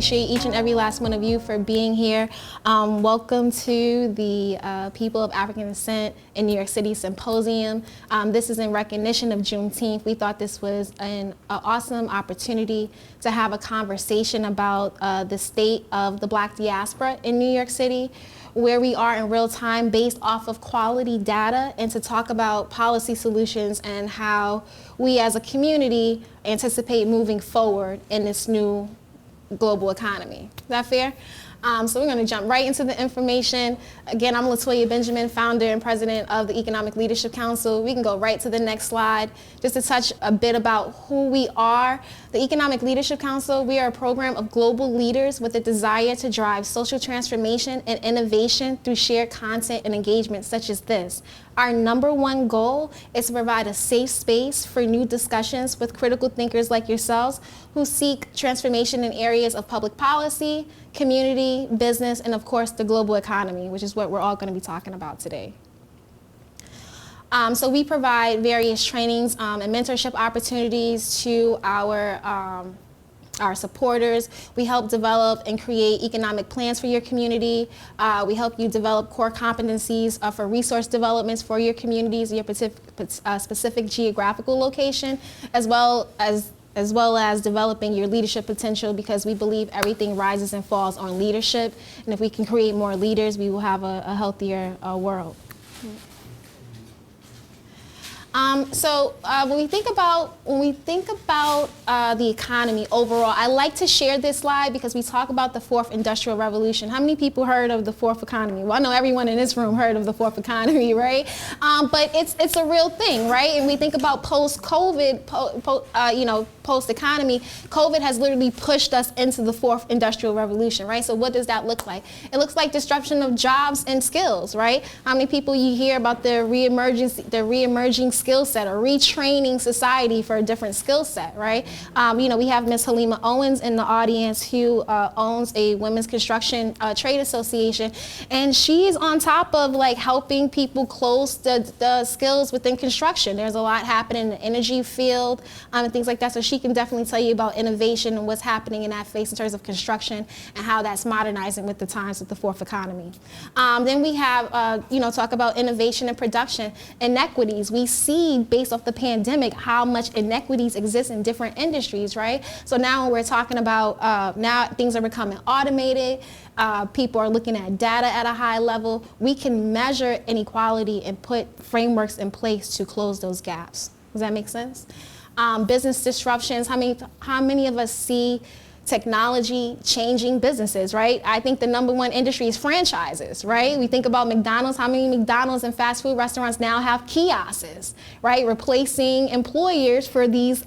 appreciate each and every last one of you for being here. Welcome to the People of African Descent in New York City Symposium. This is in recognition of Juneteenth. We thought this was an awesome opportunity to have a conversation about the state of the Black diaspora in New York City, where we are in real time based off of quality data, and to talk about policy solutions and how we as a community anticipate moving forward in this new global economy. Is that fair? So we're going to jump right into the information. Again, I'm Latoya Benjamin, founder and president of the Economic Leadership Council. We can go right to the next slide just to touch a bit about who we are. The Economic Leadership Council, we are a program of global leaders with a desire to drive social transformation and innovation through shared content and engagement such as this. Our number one goal is to provide a safe space for new discussions with critical thinkers like yourselves who seek transformation in areas of public policy, community, business, and of course the global economy, which is what we're all going to be talking about today. So we provide various trainings and mentorship opportunities to our supporters. We help develop and create economic plans for your community. We help you develop core competencies for resource developments for your communities, your specific geographical location, as well as developing your leadership potential, because we believe everything rises and falls on leadership. And if we can create more leaders, we will have a healthier world. When we think about the economy overall, I like to share this slide because we talk about the fourth industrial revolution. How many people heard of the fourth economy? Well, I know everyone in this room heard of the fourth economy, right? But it's a real thing, right? And we think about post-COVID, post-economy, COVID has literally pushed us into the fourth industrial revolution, right? So what does that look like? It looks like disruption of jobs and skills, right? How many people you hear about the re-emerging skill set or retraining society for a different skill set, right? We have Ms. Halima Owens in the audience who owns a women's construction trade association, and she's on top of like helping people close the skills within construction. There's a lot happening in the energy field and things like that, so she can definitely tell you about innovation and what's happening in that space in terms of construction and how that's modernizing with the times with the fourth economy. Then we have, talk about innovation and production, inequities. We see based off the pandemic how much inequities exist in different industries, right? So now when we're talking about, now things are becoming automated, people are looking at data at a high level, we can measure inequality and put frameworks in place to close those gaps. Does that make sense? Business disruptions, how many of us see technology changing businesses, right? I think the number one industry is franchises, right? We think about McDonald's, how many McDonald's and fast food restaurants now have kiosks, right? Replacing employers for these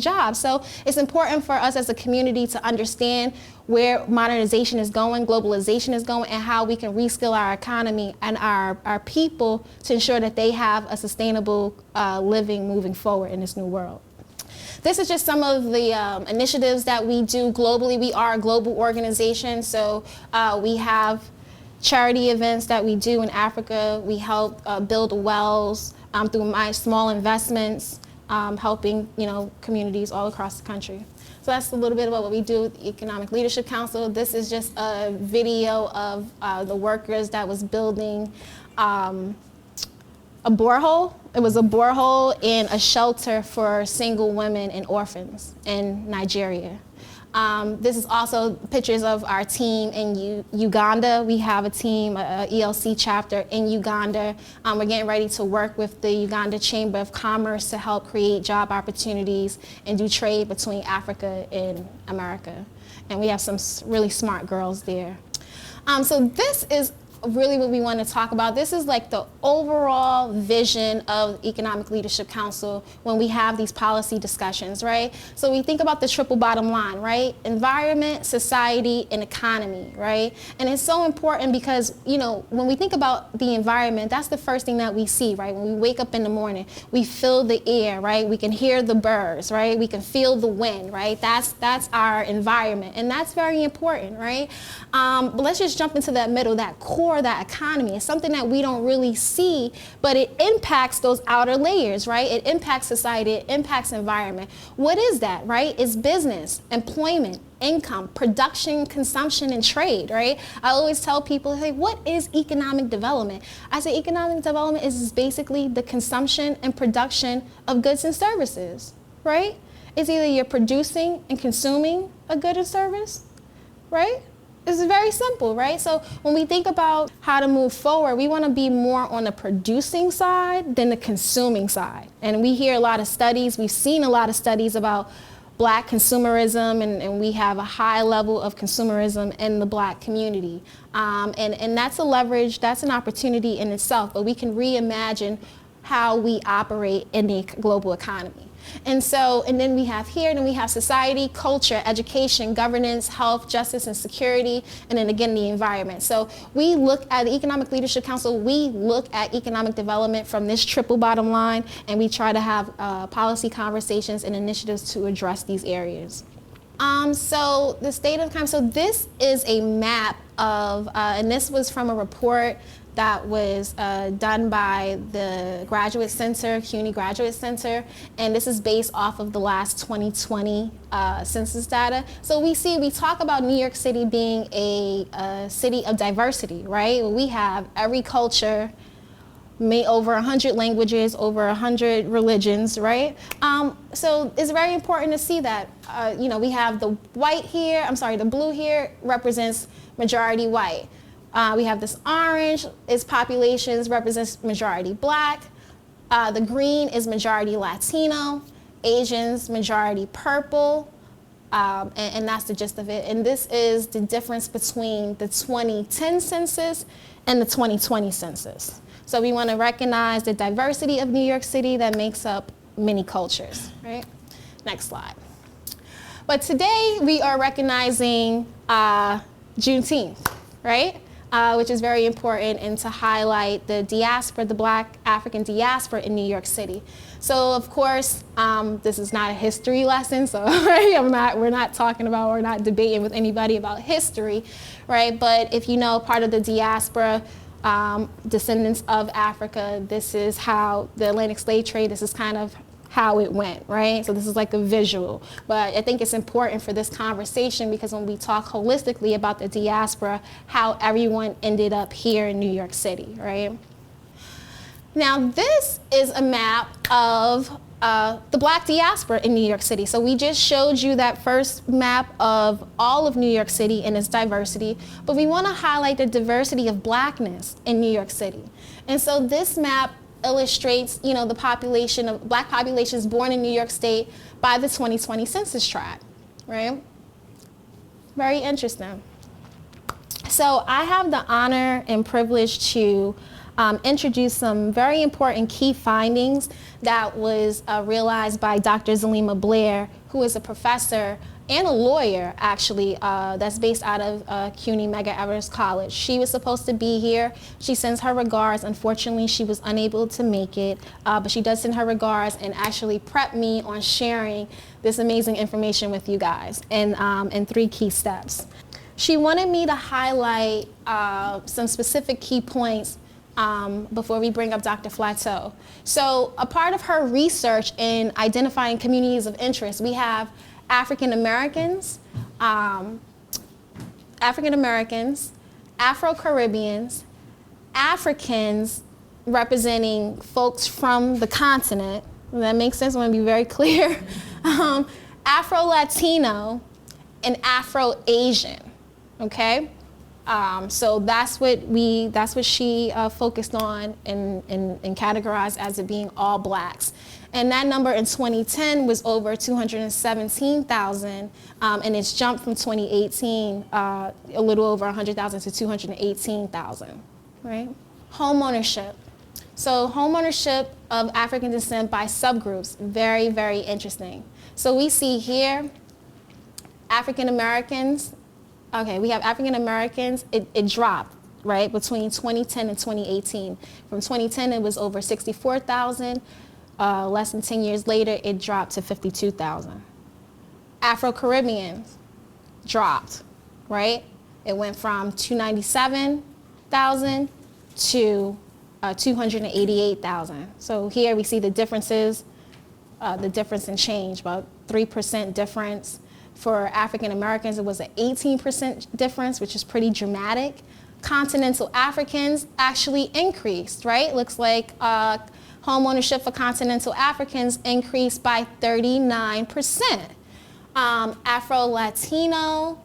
jobs. So it's important for us as a community to understand where modernization is going, globalization is going, and how we can reskill our economy and our people to ensure that they have a sustainable living moving forward in this new world. This is just some of the initiatives that we do globally. We are a global organization, so we have charity events that we do in Africa. We help build wells through my small investments, helping communities all across the country. So that's a little bit about what we do with the Economic Leadership Council. This is just a video of the workers that was building a borehole. It was a borehole in a shelter for single women and orphans in Nigeria. This is also pictures of our team in Uganda. We have a team, a ELC chapter in Uganda. We're getting ready to work with the Uganda Chamber of Commerce to help create job opportunities and do trade between Africa and America. And we have some really smart girls there. So this is really what we want to talk about. This is like the overall vision of Economic Leadership Council when we have these policy discussions, right? So we think about the triple bottom line, right? Environment, society, and economy, right? And it's so important because, when we think about the environment, that's the first thing that we see, right? When we wake up in the morning, we feel the air, right? We can hear the birds, right? We can feel the wind, right? That's our environment, and that's very important, right? But let's just jump into that middle, that core, that economy. It's something that we don't really see, but it impacts those outer layers, right? It impacts society, it impacts environment. What is that, right? It's business, employment, income, production, consumption, and trade, right? I always tell people, hey, what is economic development? I say economic development is basically the consumption and production of goods and services, right? It's either you're producing and consuming a good or service, right? It's very simple, right? So when we think about how to move forward, we want to be more on the producing side than the consuming side. And we hear a lot of studies, we've seen a lot of studies about Black consumerism, and we have a high level of consumerism in the Black community. And that's a leverage, that's an opportunity in itself, but we can reimagine how we operate in the global economy. And then we have society, culture, education, governance, health, justice, and security, and then again, the environment. So we look at the Economic Leadership Council, we look at economic development from this triple bottom line, and we try to have policy conversations and initiatives to address these areas. So the state of the so this is a map of, and this was from a report that was done by the Graduate Center, CUNY Graduate Center, and this is based off of the last 2020 census data. So we talk about New York City being a city of diversity, right? We have every culture, over 100 languages, over 100 religions, right? So it's very important to see that, we have the the blue here represents majority white. We have this orange, its populations represents majority Black. The green is majority Latino. Asians, majority purple. And that's the gist of it. And this is the difference between the 2010 census and the 2020 census. So we want to recognize the diversity of New York City that makes up many cultures, right? Next slide. But today we are recognizing Juneteenth, right? Which is very important, and to highlight the diaspora, the Black African diaspora in New York City. So of course, this is not a history lesson, so right? we're not debating with anybody about history, right? But if you know part of the diaspora, descendants of Africa, this is how the Atlantic slave trade, this is kind of how it went, right? So this is like a visual, but I think it's important for this conversation because when we talk holistically about the diaspora, how everyone ended up here in New York City, right? Now this is a map of the Black diaspora in New York City. So we just showed you that first map of all of New York City and its diversity, but we want to highlight the diversity of Blackness in New York City. And so this map illustrates, the population of Black populations born in New York State by the 2020 census tract, right? Very interesting. So I have the honor and privilege to introduce some very important key findings that was realized by Dr. Zalima Blair, who is a professor and a lawyer, actually, that's based out of CUNY Medgar Evers College. She was supposed to be here. She sends her regards. Unfortunately, she was unable to make it, but she does send her regards and actually prepped me on sharing this amazing information with you guys in 3 key steps. She wanted me to highlight some specific key points before we bring up Dr. Flateau. So a part of her research in identifying communities of interest, we have African Americans, Afro-Caribbeans, Africans representing folks from the continent. That makes sense, I want to be very clear. Afro-Latino and Afro-Asian, okay? So that's what she focused on and categorized as it being all Blacks. And that number in 2010 was over 217,000, and it's jumped from 2018, a little over 100,000 to 218,000, right? Home ownership. So home ownership of African descent by subgroups, very, very interesting. So we see here, African Americans, okay, we have African Americans, it dropped, right, between 2010 and 2018. From 2010, it was over 64,000. Less than 10 years later, it dropped to 52,000. Afro-Caribbeans dropped, right? It went from 297,000 to 288,000. So here we see the differences, the difference in change, about 3% difference For African Americans, it was an 18% difference, which is pretty dramatic. Continental Africans actually increased, right? Looks like home ownership for Continental Africans increased by 39%. Afro-Latino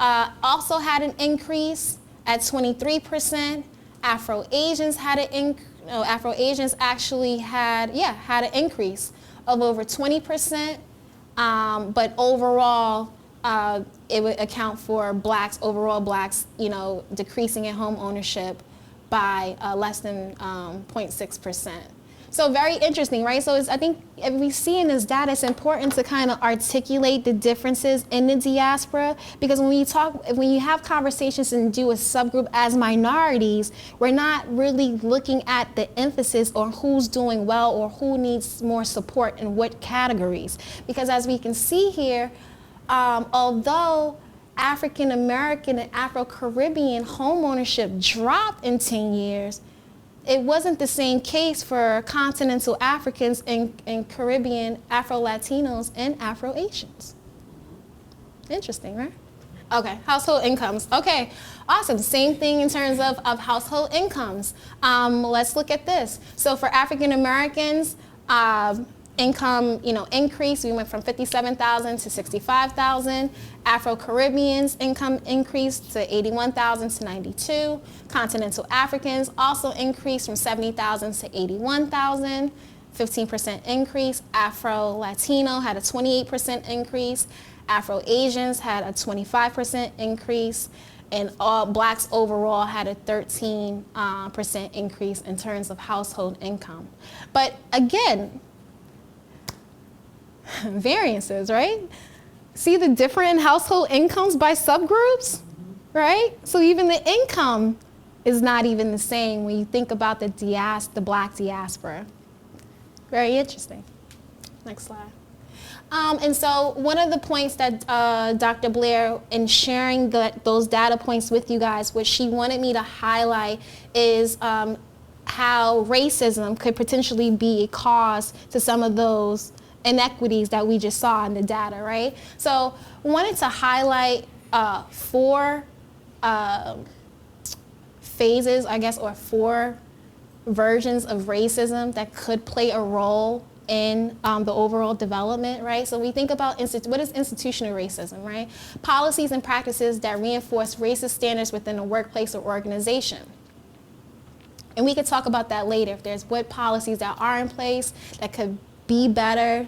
also had an increase at 23%. Afro-Asians had Afro-Asians actually had an increase of over 20%. But overall, it would account for overall blacks, decreasing in home ownership by less than 0.6%. So very interesting, right? So I think if we see in this data, it's important to kind of articulate the differences in the diaspora, because when you have conversations and do a subgroup as minorities, we're not really looking at the emphasis on who's doing well or who needs more support in what categories. Because as we can see here, although African American and Afro-Caribbean home ownership dropped in 10 years, it wasn't the same case for Continental Africans and Caribbean Afro-Latinos and Afro-Asians. Interesting, right? Okay, household incomes. Okay, awesome. Same thing in terms of household incomes. Let's look at this. So for African Americans, income, increased. We went from 57,000 to 65,000. Afro-Caribbeans income increased to 81,000 to 92. Continental Africans also increased from 70,000 to 81,000. 15% increase. Afro-Latino had a 28% increase. Afro-Asians had a 25% increase. And all blacks overall had a 13% increase in terms of household income. But again, variances, right? See the different household incomes by subgroups, right? So even the income is not even the same when you think about the black diaspora. Very interesting. Next slide. And so one of the points that Dr. Blair, in sharing those data points with you guys, what she wanted me to highlight is how racism could potentially be a cause to some of those inequities that we just saw in the data, right? So wanted to highlight 4 phases, I guess, or 4 versions of racism that could play a role in the overall development, right? So we think about what is institutional racism, right? Policies and practices that reinforce racist standards within a workplace or organization. And we could talk about that later. If there's what policies that are in place that could be better,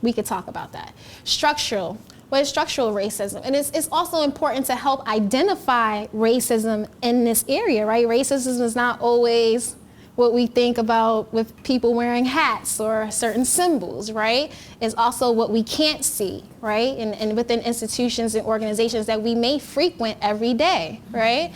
we could talk about that. Structural. What is structural racism? And it's also important to help identify racism in this area, right? Racism is not always what we think about with people wearing hats or certain symbols, right? It's also what we can't see, right? And within institutions and organizations that we may frequent every day, right?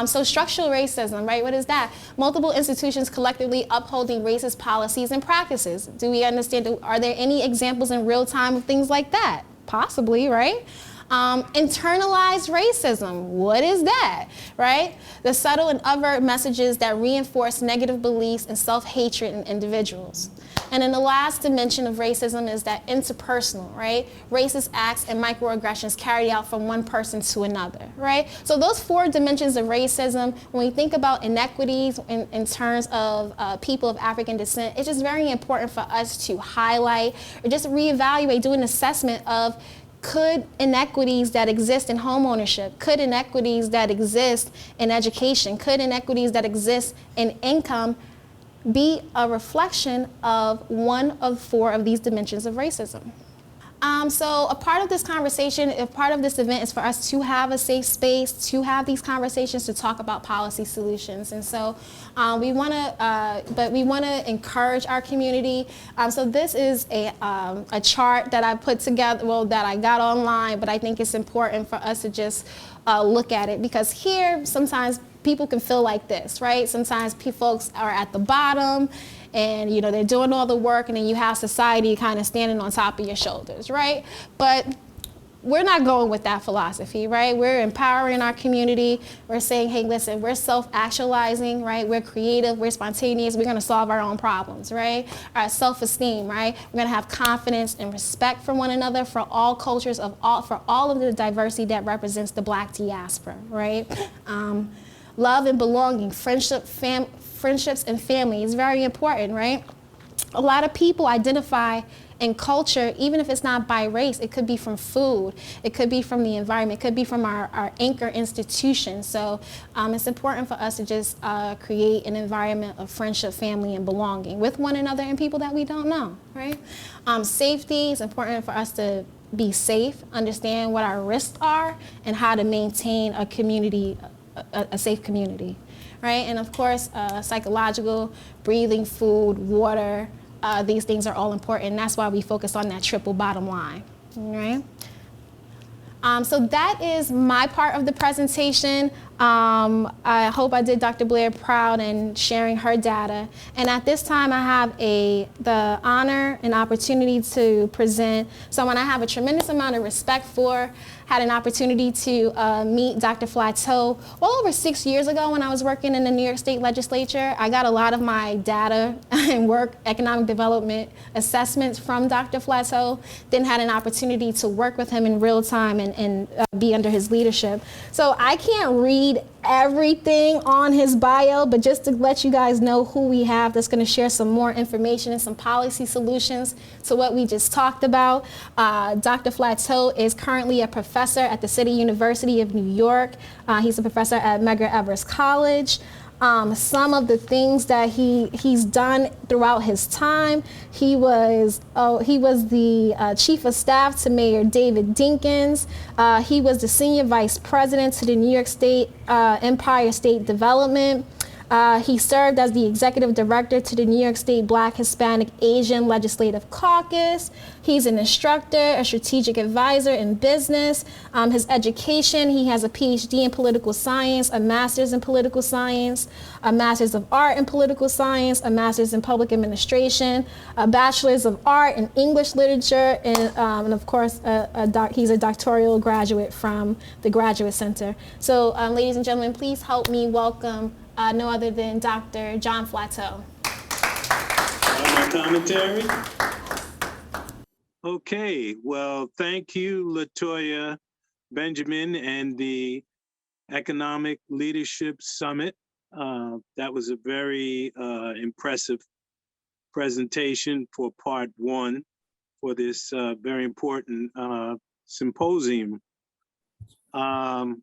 So structural racism, right? What is that? Multiple institutions collectively upholding racist policies and practices. Do we understand? Are there any examples in real time of things like that? Possibly, right? Internalized racism, what is that, right? The subtle and overt messages that reinforce negative beliefs and self-hatred in individuals. And then the last dimension of racism is that interpersonal, right? Racist acts and microaggressions carried out from one person to another, right? So those 4 dimensions of racism, when we think about inequities in terms of people of African descent, it's just very important for us to highlight or just reevaluate, do an assessment of could inequities that exist in home ownership, could inequities that exist in education, could inequities that exist in income be a reflection of one of 4 of these dimensions of racism? So a part of this conversation, a part of this event is for us to have a safe space, to have these conversations, to talk about policy solutions. And so we want to encourage our community. So this is a chart that I put together, that I got online, but I think it's important for us to just look at it, because here sometimes people can feel like this, right? Sometimes folks are at the bottom and they're doing all the work, and then you have society kind of standing on top of your shoulders, right? But we're not going with that philosophy, right? We're empowering our community. We're saying, hey, listen, we're self-actualizing, right? We're creative, we're spontaneous, we're gonna solve our own problems, right? Our self-esteem, right? We're gonna have confidence and respect for one another, for all cultures, for all of the diversity that represents the Black diaspora, right? Love and belonging, friendships and family is very important, right? A lot of people identify in culture, even if it's not by race. It could be from food, it could be from the environment, it could be from our anchor institutions. So it's important for us to just create an environment of friendship, family, and belonging with one another and people that we don't know, right? Safety is important for us to be safe, understand what our risks are, and how to maintain a community, a safe community, right? And of course, psychological, breathing, food, water, these things are all important. And that's why we focus on that triple bottom line, right? So that is my part of the presentation. I hope I did Dr. Blair proud in sharing her data. And at this time, I have the honor and opportunity to present someone I have a tremendous amount of respect for. Had an opportunity to meet Dr. Flateau well over 6 years ago when I was working in the New York State Legislature. I got a lot of my data and work, economic development assessments from Dr. Flateau. Then had an opportunity to work with him in real time and be under his leadership. So I can't read everything on his bio, but just to let you guys know who we have that's going to share some more information and some policy solutions to what we just talked about. Dr. Flateau is currently a professor at the City University of New York. He's a professor at Medgar Evers College. Some of the things that he's done throughout his time, he was the chief of staff to Mayor David Dinkins. He was the senior vice president to the New York State Empire State Development. He served as the executive director to the New York State Black, Hispanic, Asian Legislative Caucus. He's an instructor, a strategic advisor in business. His education, he has a PhD in political science, a master's in political science, a master's of art in political science, a master's in public administration, a bachelor's of art in English literature, and of course, he's a doctoral graduate from the Graduate Center. So, ladies and gentlemen, please help me welcome no other than Dr. John Flateau. My commentary? Okay, well, thank you, Latoya Benjamin and the Economic Leadership Summit. That was a very impressive presentation for part one for this very important symposium. And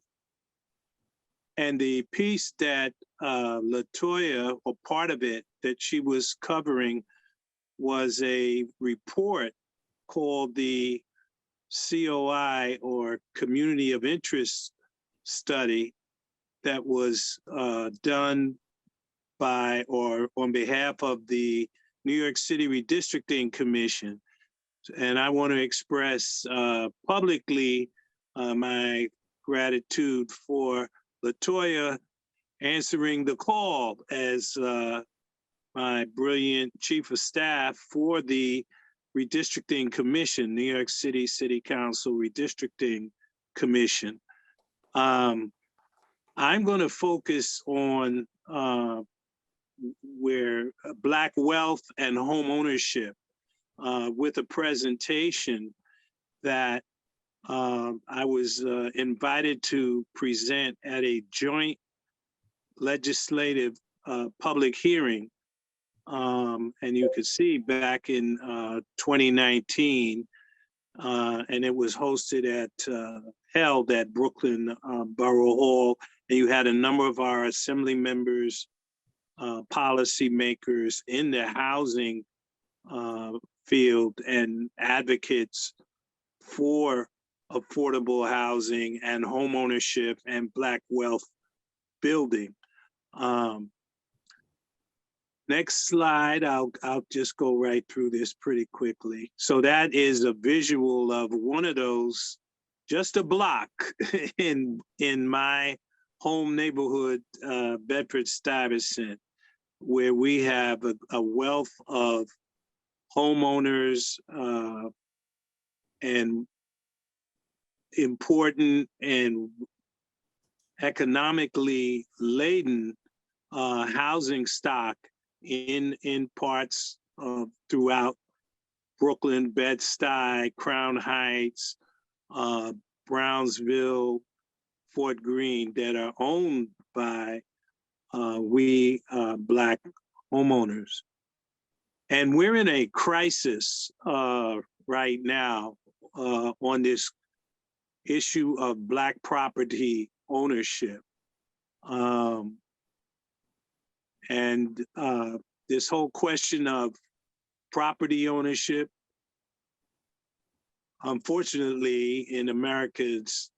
the piece that Latoya, or part of it that she was covering, was a report called the COI, or Community of Interest Study, that was done by or on behalf of the New York City Redistricting Commission. And I want to express publicly my gratitude for Latoya answering the call as my brilliant chief of staff for the Redistricting Commission, New York City City Council Redistricting Commission. I'm going to focus on where Black wealth and home ownership with a presentation that I was invited to present at a joint legislative public hearing. And you could see back in 2019, and it was held at Brooklyn Borough Hall. And you had a number of our assembly members, policymakers in the housing field and advocates for affordable housing and home ownership and Black wealth building. Next slide, I'll just go right through this pretty quickly. So that is a visual of one of those, just a block in my home neighborhood, Bedford-Stuyvesant, where we have a wealth of homeowners and important and economically laden housing stock in parts throughout Brooklyn, Bed-Stuy, Crown Heights, Brownsville, Fort Greene, that are owned by we Black homeowners. And we're in a crisis right now on this issue of Black property ownership. And this whole question of property ownership, unfortunately, in America's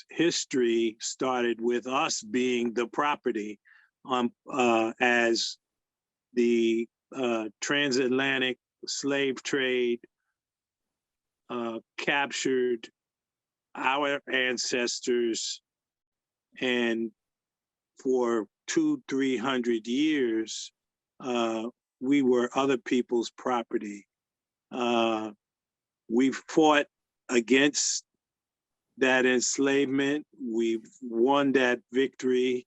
history started with us being the property, as the transatlantic slave trade captured our ancestors, and for 200-300 years, we were other people's property. We've fought against that enslavement. We've won that victory.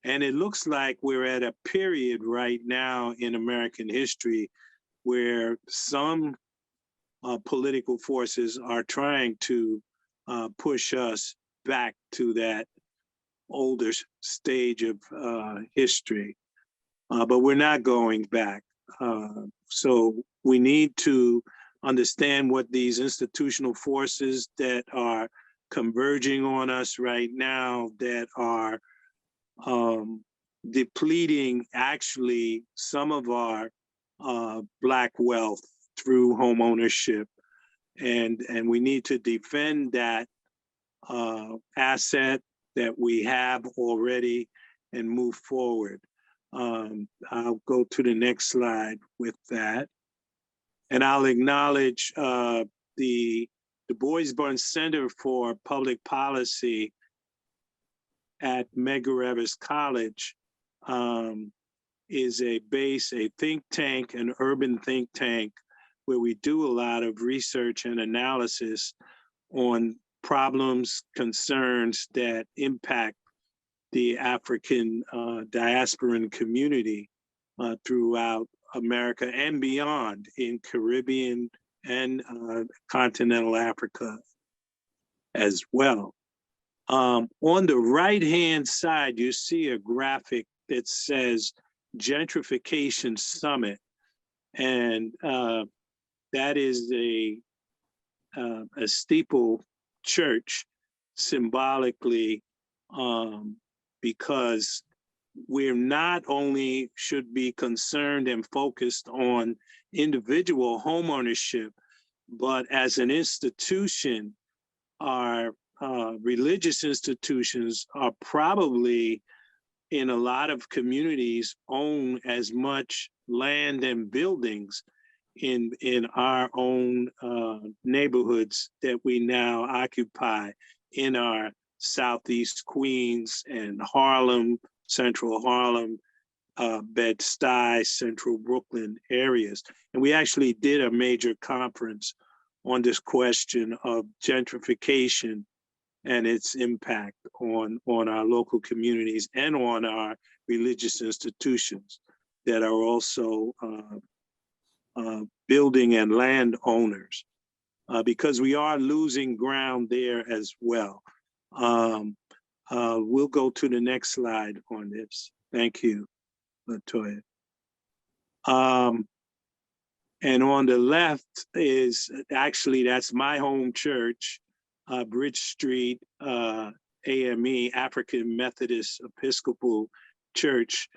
And it looks like we're at a period right now in American history where some political forces are trying to push us back to that older stage of history. But we're not going back. So we need to understand what these institutional forces that are converging on us right now, that are depleting actually some of our Black wealth through home ownership. And we need to defend that asset that we have already and move forward. I'll go to the next slide with that. And I'll acknowledge the Du Bois Center for Public Policy at Medgar Evers College is a think tank, an urban think tank, where we do a lot of research and analysis on problems, concerns that impact the African diasporan community throughout America and beyond, in Caribbean and continental Africa as well. On the right-hand side, you see a graphic that says Gentrification Summit. And that is a steeple church symbolically, because we're not only should be concerned and focused on individual homeownership, but as an institution, our religious institutions are probably in a lot of communities own as much land and buildings in our own neighborhoods that we now occupy in our Southeast Queens and Harlem, Central Harlem, Bed-Stuy, Central Brooklyn areas. And we actually did a major conference on this question of gentrification and its impact on our local communities and on our religious institutions that are also building and land owners, because we are losing ground there as well. We'll go to the next slide on this. Thank you, Latoya. And on the left is actually, that's my home church, Bridge Street, AME, African Methodist Episcopal Church,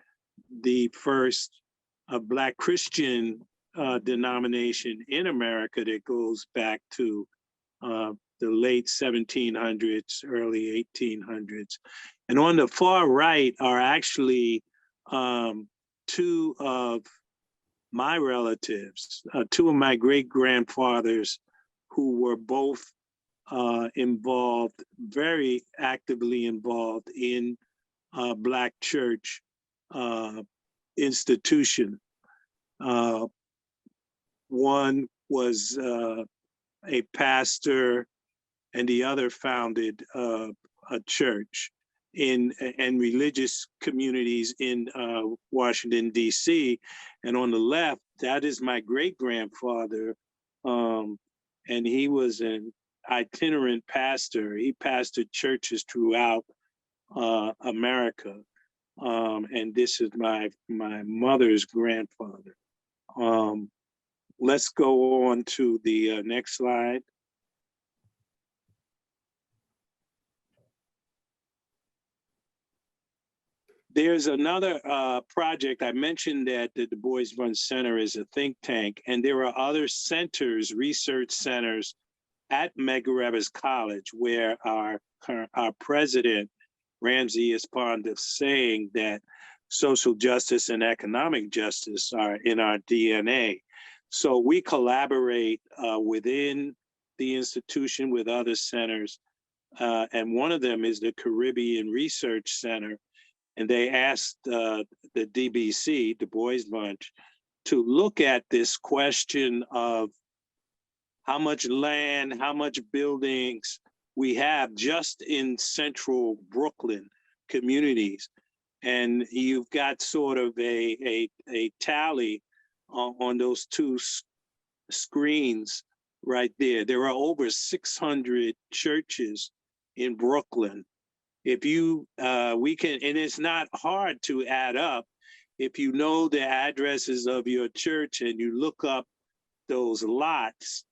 the first Black Christian denomination in America that goes back to the late 1700s, early 1800s. And on the far right are actually two of my relatives, two of my great-grandfathers, who were both involved, very actively involved in Black church institution. One was a pastor and the other founded a church and religious communities in Washington, D.C. And on the left, that is my great-grandfather, and he was an itinerant pastor. He pastored churches throughout America. And this is my mother's grandfather. Let's go on to the next slide. There's another project. I mentioned that the Du Bois Run Center is a think tank, and there are other centers, research centers at Medgar Evers College, where our president, Ramsey, is fond of saying that social justice and economic justice are in our DNA. So we collaborate within the institution with other centers, and one of them is the Caribbean Research Center. And they asked the DBC, Du Bois Bunch, to look at this question of how much land, how much buildings we have just in central Brooklyn communities. And you've got sort of a tally on those two screens right there. There are over 600 churches in Brooklyn. If you, we can, and it's not hard to add up. If you know the addresses of your church and you look up those lots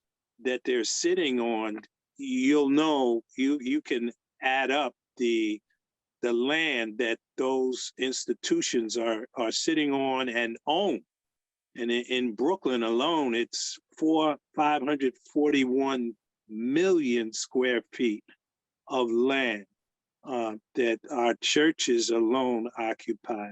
that they're sitting on, you'll know, you can add up the land that those institutions are sitting on and own. And in Brooklyn alone, it's 541 million square feet of land that our churches alone occupy.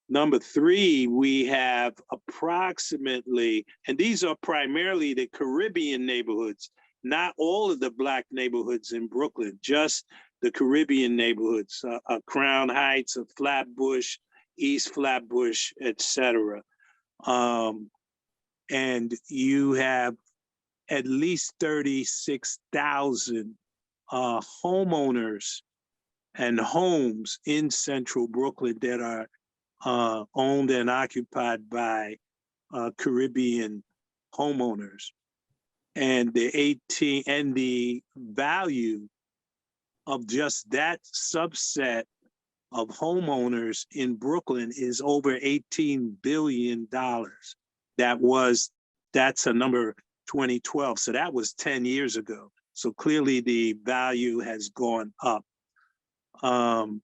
Number three, we have approximately, and these are primarily the Caribbean neighborhoods, not all of the Black neighborhoods in Brooklyn, just the Caribbean neighborhoods, Crown Heights, Flatbush, East Flatbush, et cetera. And you have at least 36,000 homeowners and homes in central Brooklyn that are owned and occupied by Caribbean homeowners. And the value of just that subset of homeowners in Brooklyn is over $18 billion. That's a number 2012. So that was 10 years ago. So clearly the value has gone up. And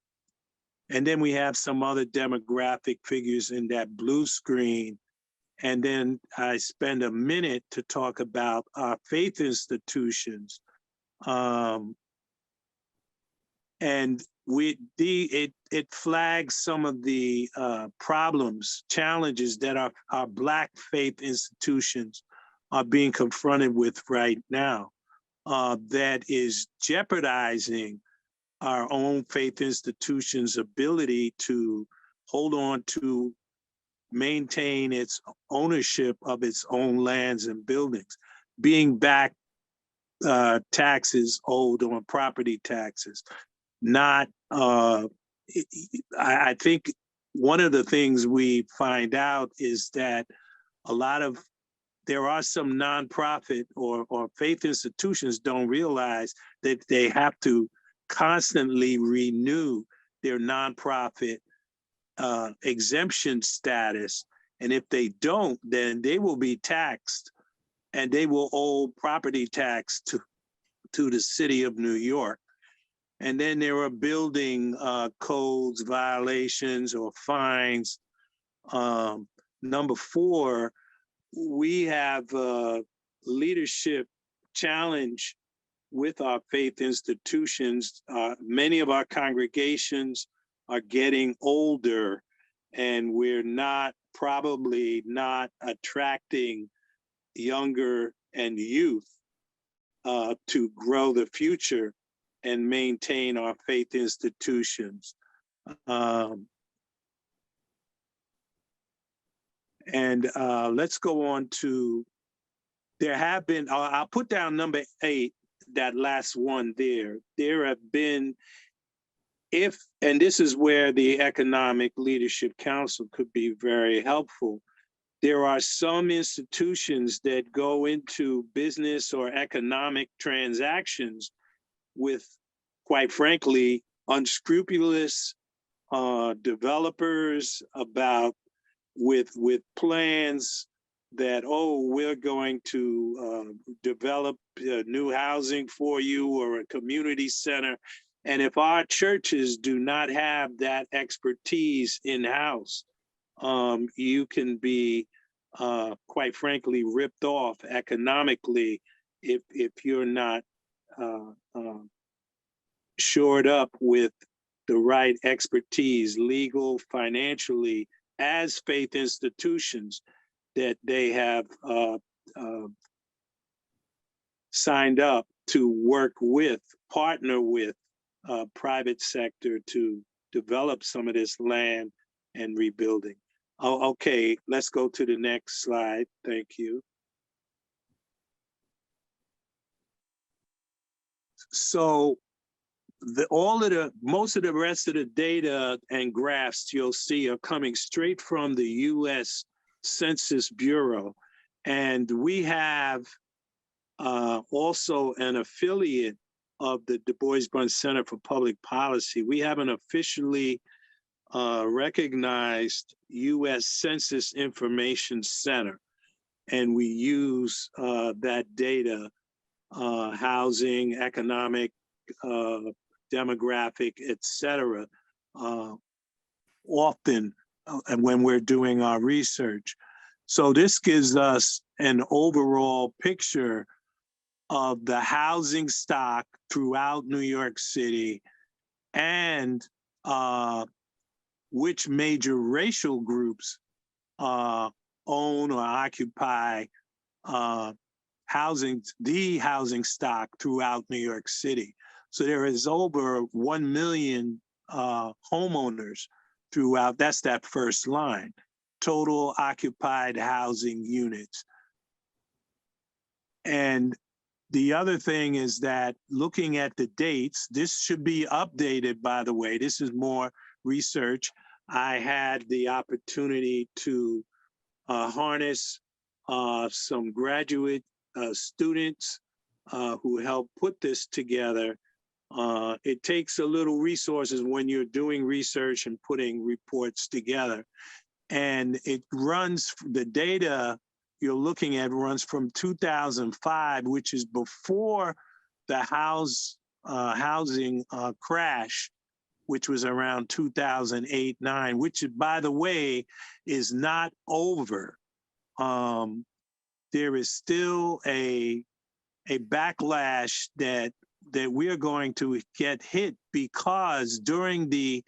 then we have some other demographic figures in that blue screen. And then I spend a minute to talk about our faith institutions. And it flags some of the problems, challenges that our Black faith institutions are being confronted with right now, that is jeopardizing our own faith institutions' ability to hold on to maintain its ownership of its own lands and buildings, being back taxes owed on property taxes. Not, I think one of the things we find out is that there are some nonprofit or faith institutions don't realize that they have to constantly renew their nonprofit exemption status. And if they don't, then they will be taxed and they will owe property tax to the city of New York. And then there are building codes violations or fines. Number four, we have a leadership challenge with our faith institutions. Many of our congregations are getting older, and we're probably not attracting younger and youth to grow the future and maintain our faith institutions. Let's go on to, there have been, I'll put down number 8, that last one there. There have been, and this is where the Economic Leadership Council could be very helpful. There are some institutions that go into business or economic transactions with, quite frankly, unscrupulous developers with plans that, oh, we're going to develop new housing for you or a community center. And if our churches do not have that expertise in-house, you can be, quite frankly, ripped off economically if you're not shored up with the right expertise, legal, financially, as faith institutions that they have signed up to work with, partner with private sector to develop some of this land and rebuilding. Oh, okay, let's go to the next slide. Thank you. So most of the rest of the data and graphs you'll see are coming straight from the US Census Bureau. And we have also an affiliate of the Du Bois-Buns Center for Public Policy. We have an officially recognized US Census Information Center. And we use that data, housing, economic, demographic, et cetera, often when we're doing our research. So this gives us an overall picture of the housing stock throughout New York City and which major racial groups own or occupy the housing stock throughout New York City. So there is over 1 million homeowners throughout, that's that first line, total occupied housing units. And the other thing is that looking at the dates, this should be updated, by the way, this is more research. I had the opportunity to harness some graduate students who helped put this together. It takes a little resources when you're doing research and putting reports together. And it runs, the data you're looking at runs from 2005, which is before the housing crash, which was around 2008-9, which, by the way, is not over. There is still a backlash that we're going to get hit because during the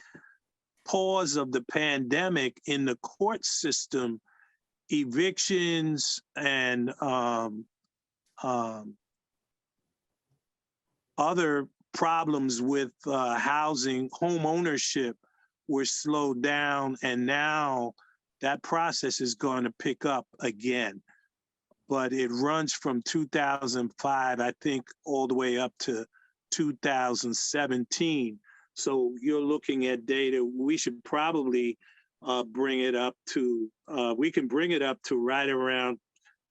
pause of the pandemic in the court system, evictions and other problems with housing, home ownership were slowed down, and now that process is going to pick up again. But it runs from 2005, I think, all the way up to 2017. So you're looking at data, we should probably bring it up to, we can bring it up to right around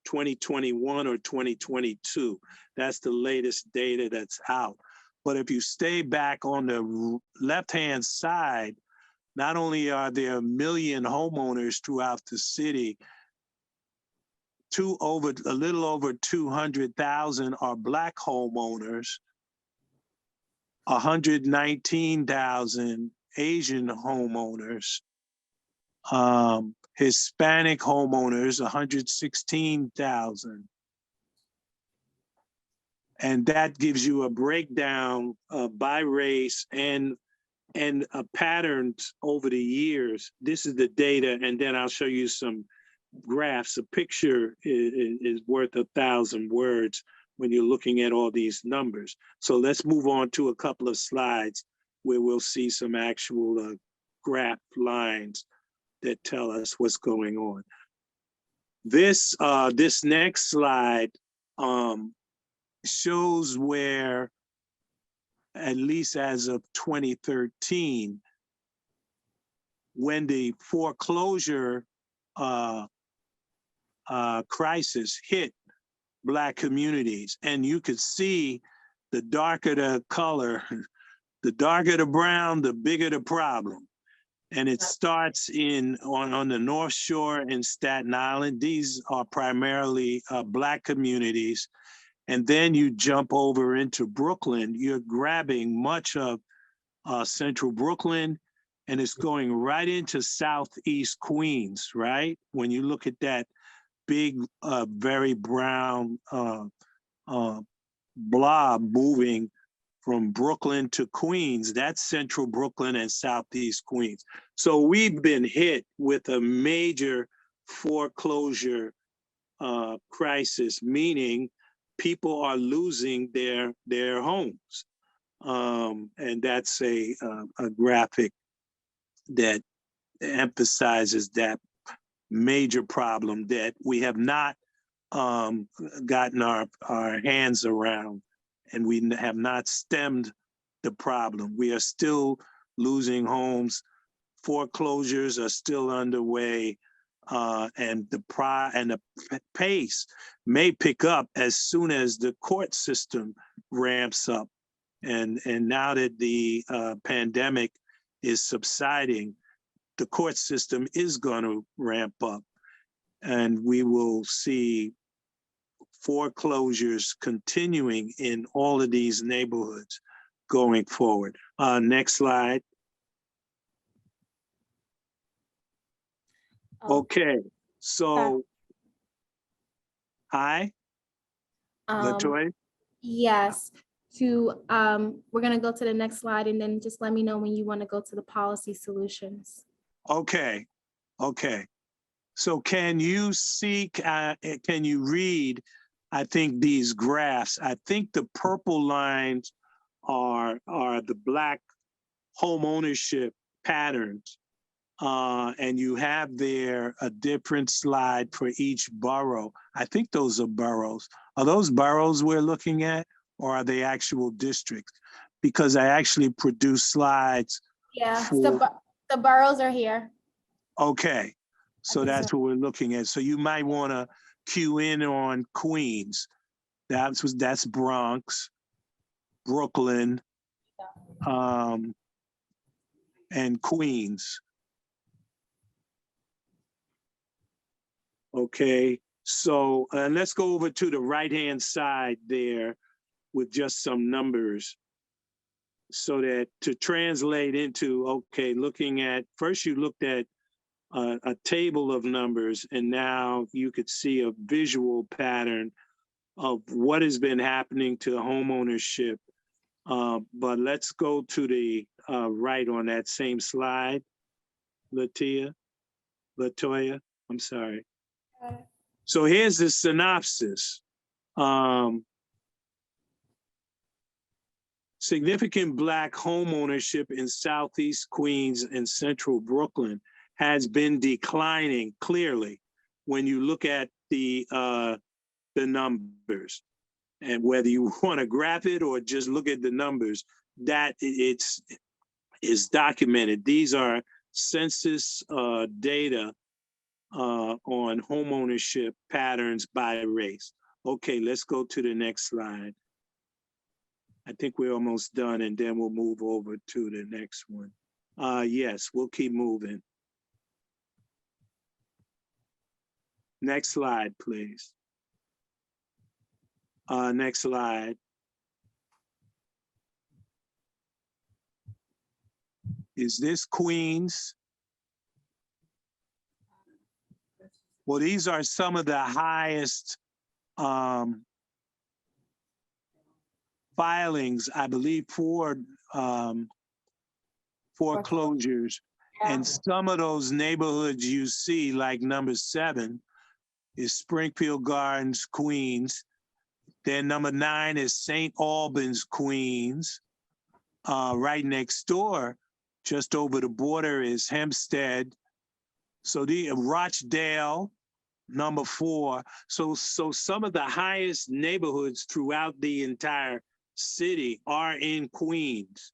2021 or 2022. That's the latest data that's out. But if you stay back on the left-hand side, not only are there 1 million homeowners throughout the city, a little over 200,000 are Black homeowners, 119,000 Asian homeowners, Hispanic homeowners, 116,000. And that gives you a breakdown by race and a patterns over the years. This is the data, and then I'll show you some graphs. A picture is worth 1,000 words when you're looking at all these numbers. So let's move on to a couple of slides where we'll see some actual graph lines that tell us what's going on. This next slide shows where, at least as of 2013, when the foreclosure crisis hit Black communities, and you could see the darker the color, the darker the brown, the bigger the problem. And it starts on the North Shore in Staten Island. These are primarily Black communities. And then you jump over into Brooklyn, you're grabbing much of central Brooklyn, and it's going right into Southeast Queens, right? When you look at that big, very brown blob moving from Brooklyn to Queens, that's central Brooklyn and Southeast Queens. So we've been hit with a major foreclosure crisis, meaning people are losing their homes. And that's a graphic that emphasizes that major problem that we have not gotten our hands around, and we have not stemmed the problem. We are still losing homes. Foreclosures are still underway, and the pace may pick up as soon as the court system ramps up. And now that the pandemic is subsiding, the court system is going to ramp up, and we will see foreclosures continuing in all of these neighborhoods going forward. Next slide. Okay, so, hi, Latoya? Yes. We're going to go to the next slide, and then just let me know when you want to go to the policy solutions. Okay. So can you see, can you read, I think, these graphs? I think the purple lines are the Black home ownership patterns. And you have there a different slide for each borough. I think those are boroughs. Are those boroughs we're looking at, or are they actual districts? Because I actually produced slides. Yeah, the boroughs are here. Okay, so that's what we're looking at. So you might want to cue in on Queens. That's Bronx, Brooklyn, and Queens. Okay, so let's go over to the right-hand side there with just some numbers, so that to translate into, okay, looking at, first you looked at a table of numbers, and now you could see a visual pattern of what has been happening to home ownership. But let's go to the right on that same slide, Latoya, I'm sorry. So here's the synopsis. Significant Black home ownership in Southeast Queens and Central Brooklyn has been declining clearly when you look at the numbers. And whether you want to graph it or just look at the numbers, that it's documented. These are census data on home ownership patterns by race. Okay, let's go to the next slide. I think we're almost done, and then we'll move over to the next one. Yes, we'll keep moving. Next slide, please. Next slide. Is this Queens? Well, these are some of the highest filings, I believe, for foreclosures. Yeah. And some of those neighborhoods you see, like number 7, is Springfield Gardens, Queens. Then number 9 is St. Albans, Queens. Right next door, just over the border, is Hempstead. So the Rochdale, number 4. So some of the highest neighborhoods throughout the entire city are in Queens.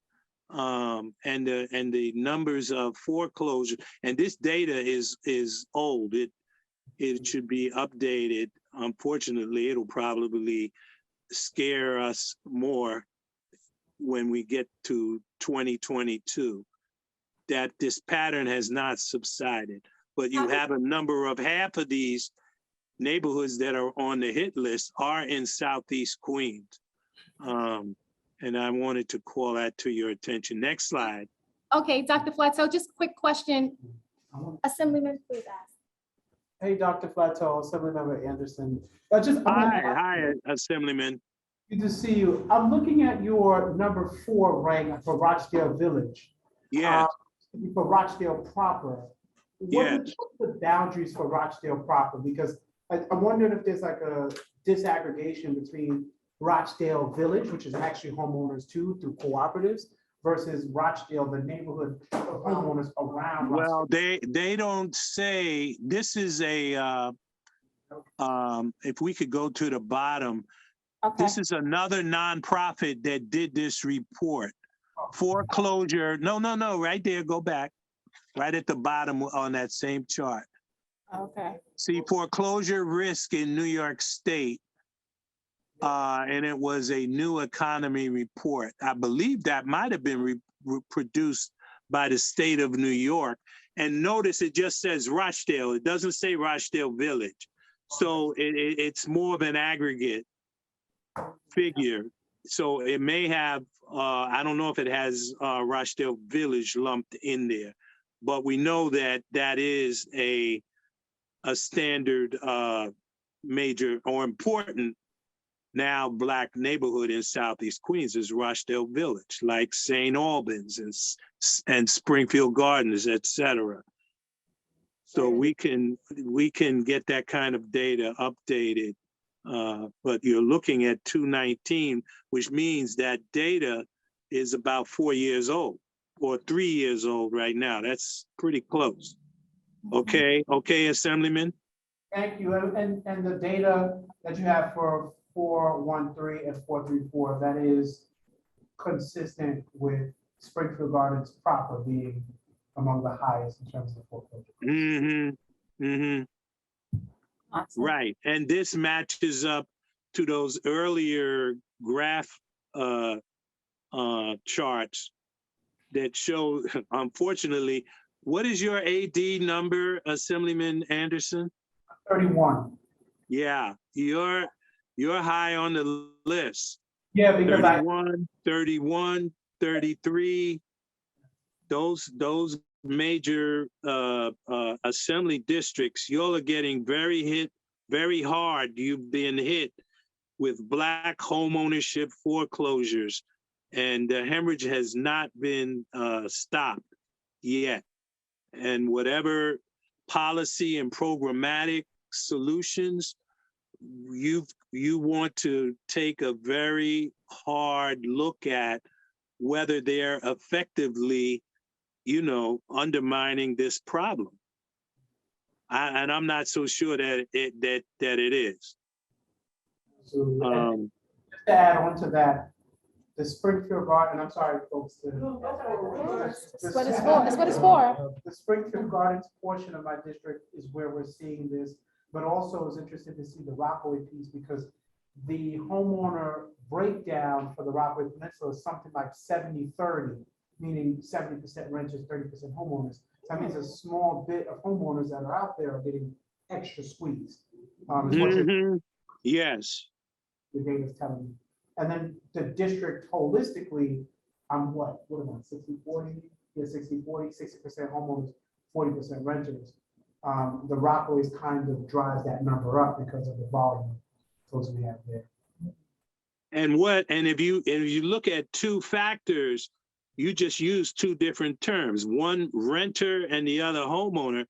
And the numbers of foreclosure, and this data is old. It should be updated. Unfortunately, it'll probably scare us more when we get to 2022, that this pattern has not subsided. But you have a number of half of these neighborhoods that are on the hit list are in Southeast Queens. And I wanted to call that to your attention. Next slide. Okay, Dr. Flato, just a quick question. Assemblyman, please ask. Hey, Dr. Flato, Assemblymember Anderson. Hi, Assemblyman. Good to see you. I'm looking at your number 4 rank for Rochdale Village. Yes. For Rochdale proper. What's the boundaries for Rochdale proper? Because I'm wondering if there's like a disaggregation between Rochdale Village, which is actually homeowners too, through cooperatives, versus Rochdale, the neighborhood of homeowners around. Well, they don't say. This is a. If we could go to the bottom, Okay. this is another nonprofit that did this report. Foreclosure. No. Right there. Go back. Right at the bottom on that same chart. Okay. See, foreclosure risk in New York State. And it was a new economy report. I believe that might have been produced by the state of New York. And notice it just says Rochdale. It doesn't say Rochdale Village. So it's more of an aggregate figure. So it may have, I don't know if it has Rochdale Village lumped in there, but we know that that is a standard major or important now Black neighborhood in Southeast Queens is Rochdale Village, like St. Albans and Springfield Gardens, et cetera. So we can get that kind of data updated, but you're looking at 219, which means that data is about 4 years old or 3 years old right now. That's pretty close. Okay, Assemblyman? Thank you. And the data that you have for 413 and 434, that is consistent with Springfield Gardens proper being among the highest in terms of foreclosure. Awesome. Right, and this matches up to those earlier graph charts that show, unfortunately, what is your AD number, Assemblyman Anderson? 31. Yeah, you're high on the list. Yeah, because 31, 33, those major assembly districts, y'all are getting very hard. You've been hit with Black home ownership foreclosures, and the hemorrhage has not been stopped yet. And whatever policy and programmatic solutions, you want to take a very hard look at whether they're effectively, undermining this problem. And I'm not so sure that it is. Absolutely. Just to add on to that, the Springfield Garden, I'm sorry, folks. That's what it's for. The Springfield Gardens portion of my district is where we're seeing this, but also is interested to see the Rockaway piece because the homeowner breakdown for the Rockaway Peninsula is something like 70-30, meaning 70% renters, 30% homeowners. So that means a small bit of homeowners that are out there are getting extra squeezed. Yes. The data is telling me. And then the district holistically, I'm what am I, 60-40? Yeah, 60-40, 60% homeowners, 40% renters. The Rockaways kind of drives that number up because of the volume folks we have there. And if you look at two factors, you just use two different terms, one renter and the other homeowner.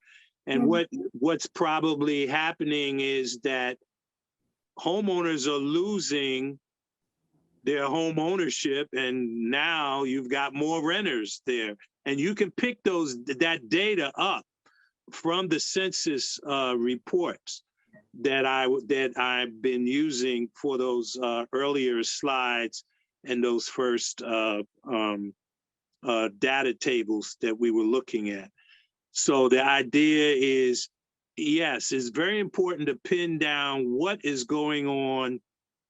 And what's probably happening is that homeowners are losing their home ownership, and now you've got more renters there. And you can pick that data up from the census reports. that I've been using for those earlier slides and those first data tables that we were looking at. So the idea is, yes, it's very important to pin down what is going on,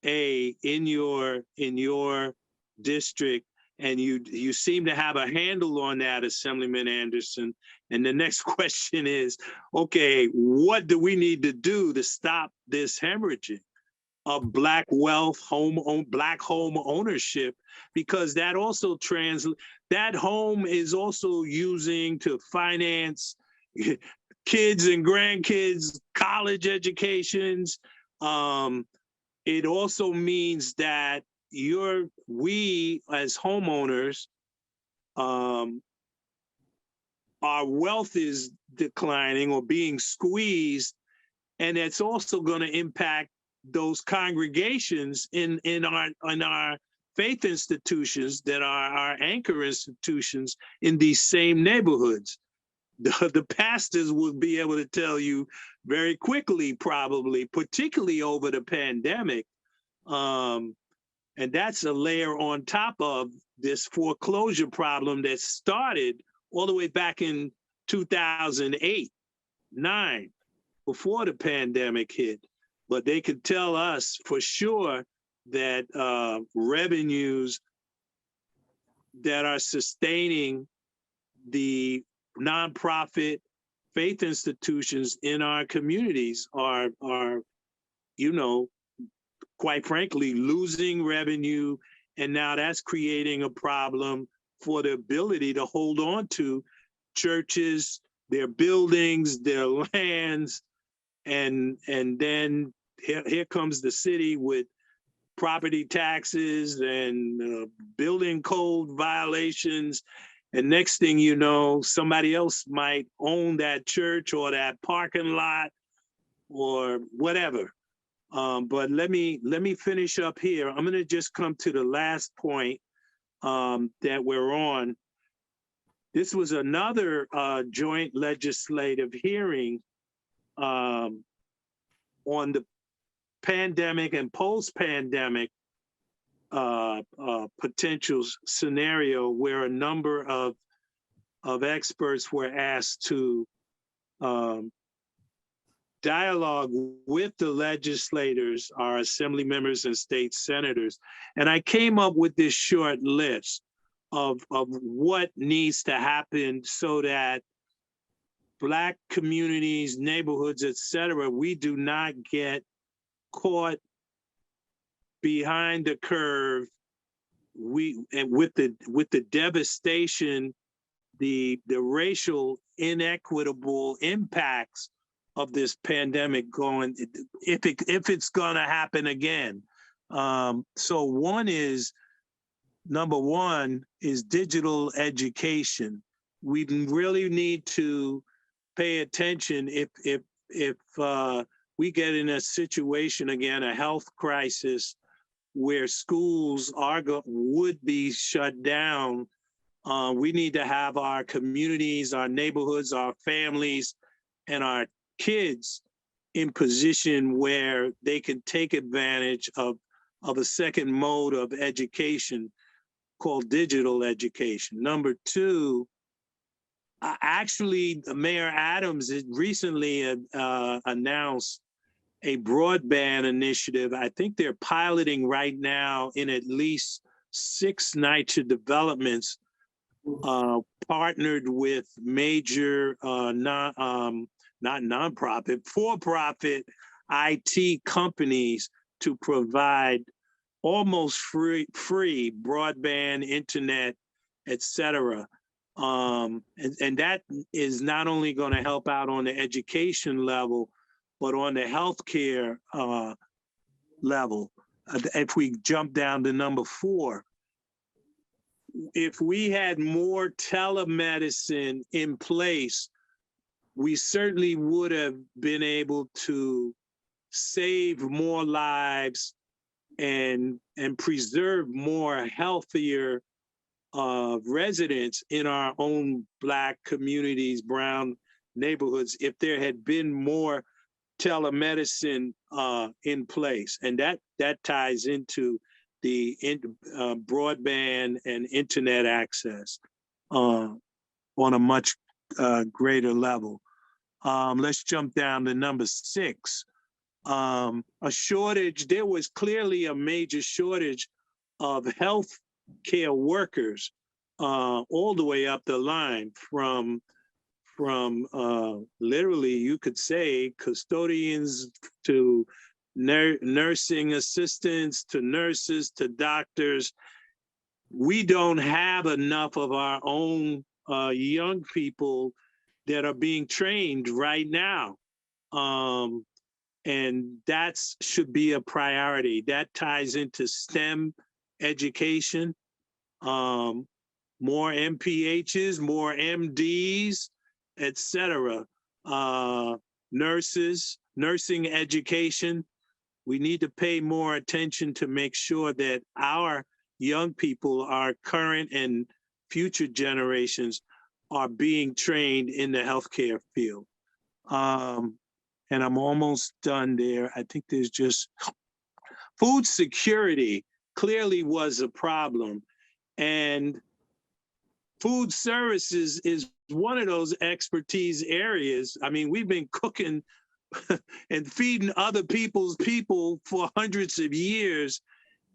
in your district, and you seem to have a handle on that, Assemblyman Anderson. And the next question is, okay, what do we need to do to stop this hemorrhaging of Black wealth, Black home ownership? Because that also that home is also using to finance kids and grandkids, college educations. It also means that we as homeowners, our wealth is declining or being squeezed, and it's also going to impact those congregations in our faith institutions that are our anchor institutions in these same neighborhoods. The pastors will be able to tell you very quickly, probably, particularly over the pandemic. And that's a layer on top of this foreclosure problem that started all the way back in 2008, 9, before the pandemic hit. But they could tell us for sure that revenues that are sustaining the nonprofit faith institutions in our communities are, quite frankly, losing revenue. And now that's creating a problem for the ability to hold on to churches, their buildings, their lands. And then here comes the city with property taxes and building code violations. And next thing you know, somebody else might own that church or that parking lot or whatever. But let me finish up here. I'm going to just come to the last point that we're on. This was another joint legislative hearing on the pandemic and post-pandemic potential scenario, where a number of experts were asked to dialogue with the legislators, our assembly members and state senators. And I came up with this short list of what needs to happen so that Black communities, neighborhoods, et cetera, we do not get caught behind the curve. And with the devastation, the racial inequitable impacts of this pandemic going, if it's going to happen again. So number one is digital education. We really need to pay attention if we get in a situation again, a health crisis, where schools would be shut down. We need to have our communities, our neighborhoods, our families, and our kids in position where they can take advantage of a second mode of education called digital education. Number two, actually, Mayor Adams recently announced a broadband initiative. I think they're piloting right now in at least 6 NYCHA developments, partnered with major for-profit IT companies to provide almost free broadband, internet, et cetera. And that is not only going to help out on the education level, but on the healthcare level. If we jump down to number 4, if we had more telemedicine in place, we certainly would have been able to save more lives and preserve more healthier residents in our own Black communities, brown neighborhoods, if there had been more telemedicine in place, and that ties into the broadband and internet access on a much greater level. Let's jump down to number 6. A shortage. There was clearly a major shortage of health care workers all the way up the line from literally, you could say, custodians to nursing assistants to nurses to doctors. We don't have enough of our own young people that are being trained right now. And that should be a priority. That ties into STEM education, more MPHs, more MDs, etc. Nurses, nursing education. We need to pay more attention to make sure that our young people, our current and future generations, are being trained in the healthcare field. And I'm almost done there. I think there's just food security clearly was a problem. And food services is one of those expertise areas. I mean, we've been cooking and feeding other people's people for hundreds of years,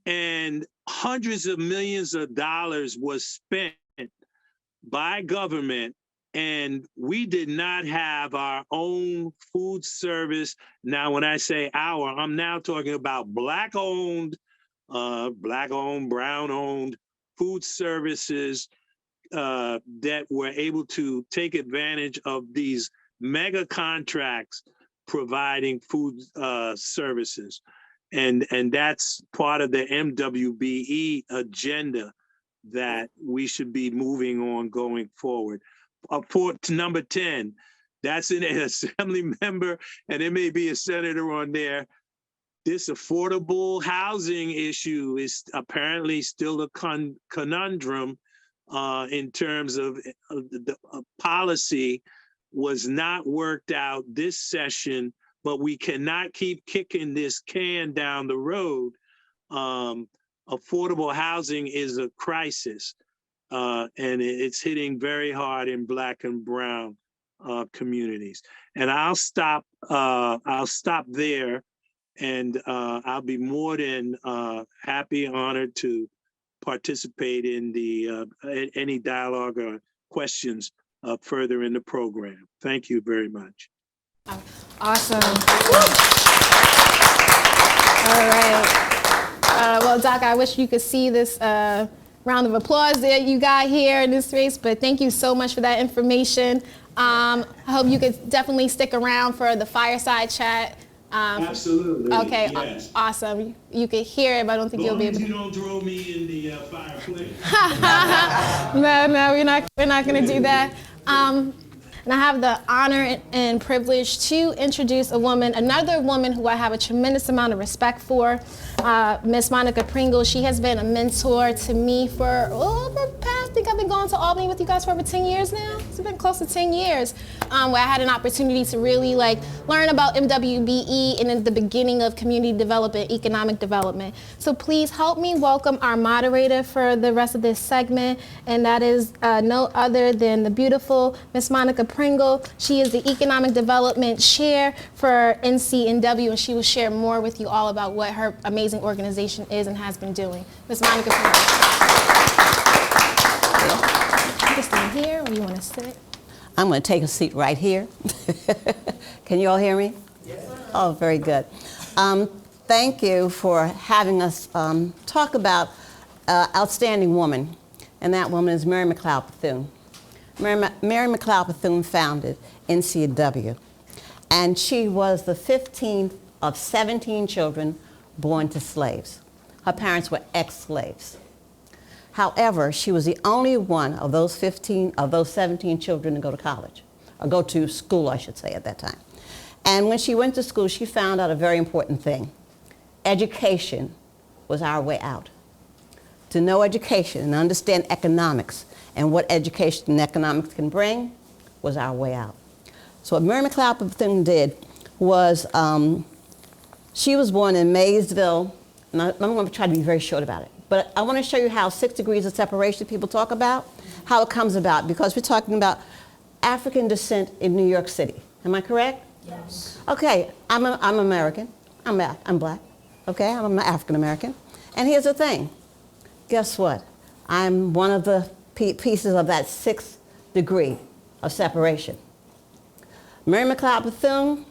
and hundreds of millions of dollars was spent by government, and we did not have our own food service. Now, when I say our, I'm now talking about Black-owned, brown-owned food services that were able to take advantage of these mega contracts providing food services. And that's part of the MWBE agenda that we should be moving on going forward. For number 10, that's an assembly member, and there may be a senator on there. This affordable housing issue is apparently still a conundrum in terms of the policy was not worked out this session, but we cannot keep kicking this can down the road. Affordable housing is a crisis, and it's hitting very hard in Black and brown communities. And I'll stop there, and I'll be more than happy, honored to participate in the any dialogue or questions further in the program. Thank you very much. Awesome. All right. Well, Doc, I wish you could see this round of applause that you got here in this space, but thank you so much for that information. I hope you could definitely stick around for the fireside chat. Absolutely. Okay, yes. Awesome. You could hear it, but I don't think you'll be able to. You don't throw me in the fireplace. No, we're not going to do that. And I have the honor and privilege to introduce another woman who I have a tremendous amount of respect for, Miss Monica Pringle. She has been a mentor to me for I think I've been going to Albany with you guys for over 10 years now. It's been close to 10 years, where I had an opportunity to really learn about MWBE and in the beginning of community development, economic development. So please help me welcome our moderator for the rest of this segment, and that is no other than the beautiful Miss Monica Pringle. She is the Economic Development Chair for NCNW, and she will share more with you all about what her amazing organization is and has been doing. Ms. Monica Pringle. You can stand here, or you want to sit? I'm going to take a seat right here. Can you all hear me? Yes. Oh, very good. Thank you for having us talk about outstanding woman, and that woman is Mary McLeod Bethune. Mary McLeod Bethune founded NCW, and she was the 15th of 17 children born to slaves. Her parents were ex-slaves. However, she was the only one of those 17 children to go to college, or go to school, I should say, at that time. And when she went to school, she found out a very important thing. Education was our way out. To know education and understand economics and what education and economics can bring was our way out. So what Mary McLeod Bethune did was, she was born in Maysville, and I'm going to try to be very short about it. But I want to show you how 6 degrees of separation people talk about, how it comes about, because we're talking about African descent in New York City. Am I correct? Yes. Okay, I'm American. I'm black. Okay, I'm an African American. And here's the thing. Guess what? I'm one of the pieces of that 6th degree of separation. Mary McLeod Bethune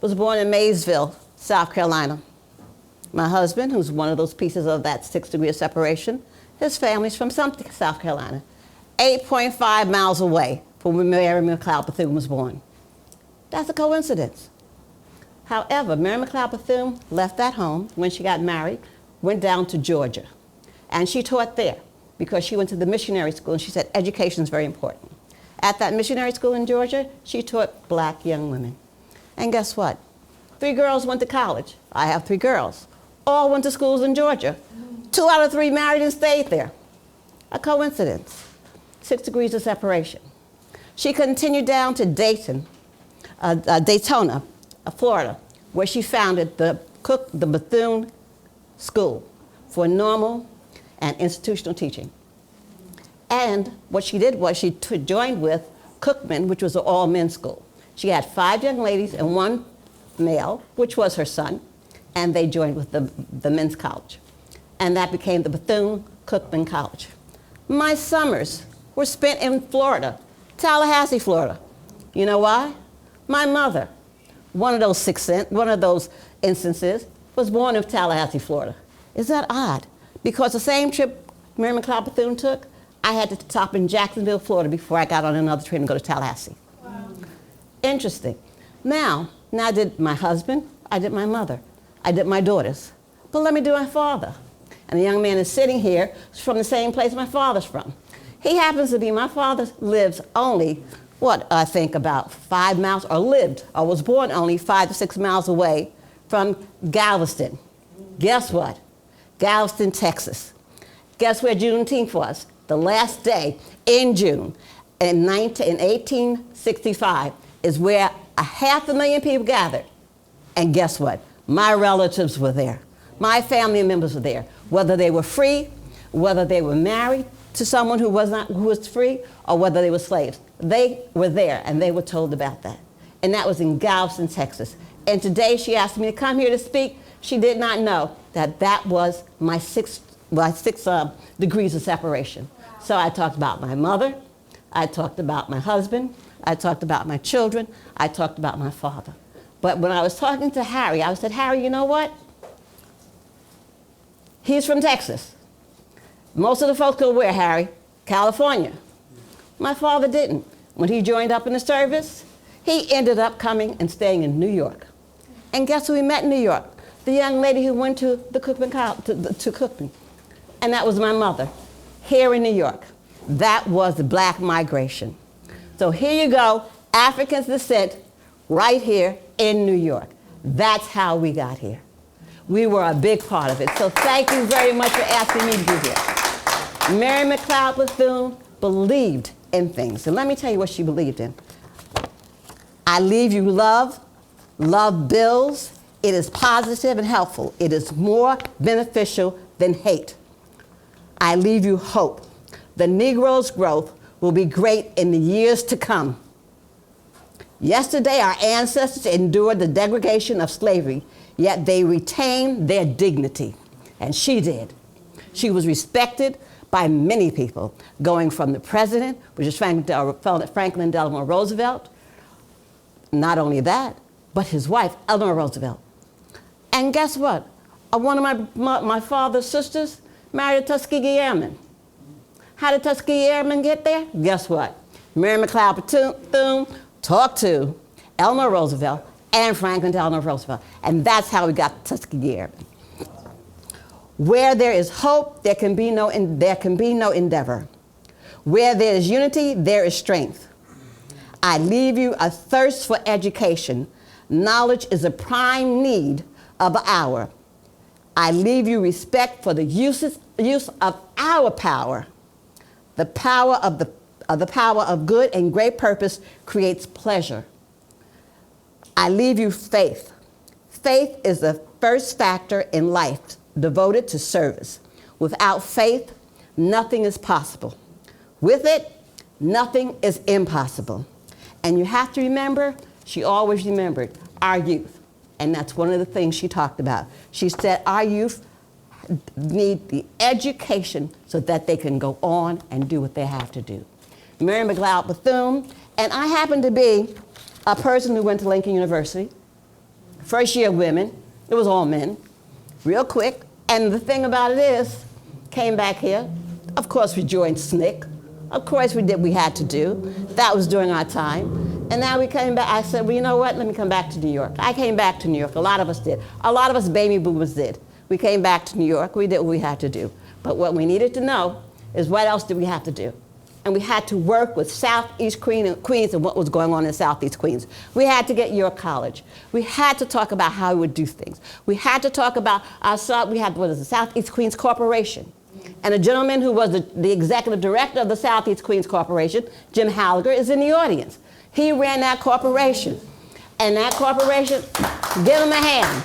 was born in Maysville, South Carolina. My husband, who's one of those pieces of that 6th degree of separation, his family's from Sumter, South Carolina, 8.5 miles away from where Mary McLeod Bethune was born. That's a coincidence. However, Mary McLeod Bethune left that home when she got married, went down to Georgia, and she taught there because she went to the missionary school, and she said education is very important. At that missionary school in Georgia, she taught black young women. And guess what? 3 girls went to college. I have 3 girls. All went to schools in Georgia. 2 out of 3 married and stayed there. A coincidence. 6 degrees of separation. She continued down to Daytona, Florida, where she founded the Bethune School for normal and institutional teaching. And what she did was she joined with Cookman, which was an all-men's school. She had 5 young ladies and 1 male, which was her son, and they joined with the men's college. And that became the Bethune-Cookman College. My summers were spent in Florida, Tallahassee, Florida. You know why? My mother, one of those instances, was born in Tallahassee, Florida. Is that odd? Because the same trip Mary McLeod Bethune took, I had to stop in Jacksonville, Florida before I got on another train to go to Tallahassee. Wow. Interesting. Now I did my husband, I did my mother, I did my daughters. But let me do my father. And the young man is sitting here from the same place my father's from. He happens to be, my father lives only, I think about 5 miles, or was born only 5 to 6 miles away from Galveston. Guess what? Galveston, Texas. Guess where Juneteenth was? The last day in June in 1865 is where 500,000 people gathered. And guess what? My relatives were there. My family members were there. Whether they were free, whether they were married to someone who was free, or whether they were slaves. They were there, and they were told about that. And that was in Galveston, Texas. And today she asked me to come here to speak. She did not know that that was my 6 degrees of separation. So I talked about my mother, I talked about my husband, I talked about my children, I talked about my father. But when I was talking to Harry, I said, Harry, you know what? He's from Texas. Most of the folks go where, Harry? California. My father didn't. When he joined up in the service, he ended up coming and staying in New York. And guess who we met in New York? The young lady who went to the Cookman to Cookman. And that was my mother, here in New York. That was the black migration. So here you go, African descent, right here in New York. That's how we got here. We were a big part of it. So thank you very much for asking me to be here. Mary McLeod Bethune believed in things. And let me tell you what she believed in. I leave you love. Love builds. It is positive and helpful. It is more beneficial than hate. I leave you hope. The Negro's growth will be great in the years to come. Yesterday, our ancestors endured the degradation of slavery, yet they retained their dignity. And she did. She was respected by many people, going from the president, which is Franklin Delano Roosevelt. Not only that, but his wife, Eleanor Roosevelt. And guess what? One of my father's sisters married a Tuskegee Airman. How did Tuskegee Airmen get there? Guess what? Mary McLeod Bethune talked to Eleanor Roosevelt and Franklin Delano Roosevelt. And that's how we got Tuskegee Airmen. Where there is hope, there can be no endeavor. Where there is unity, there is strength. I leave you a thirst for education. Knowledge is a prime need of the hour. I leave you respect for the use of our power. The power of good and great purpose creates pleasure. I leave you faith. Faith is the first factor in life devoted to service. Without faith, nothing is possible. With it, nothing is impossible. And you have to remember, she always remembered our youth. And that's one of the things she talked about. She said our youth need the education so that they can go on and do what they have to do. Mary McLeod Bethune, and I happen to be a person who went to Lincoln University. First year women, it was all men, real quick. And the thing about it is, came back here. Of course, we joined SNCC. Of course, we did what we had to do. That was during our time. And now we came back. I said, well, you know what? Let me come back to New York. I came back to New York. A lot of us did. A lot of us baby boomers did. We came back to New York. We did what we had to do. But what we needed to know is what else did we have to do? And we had to work with Southeast Queens and what was going on in Southeast Queens. We had to get York College. We had to talk about how we would do things. We had to talk about we had the Southeast Queens Corporation. And a gentleman who was the executive director of the Southeast Queens Corporation, Jim Halliger, is in the audience. He ran that corporation. And that corporation, give him a hand.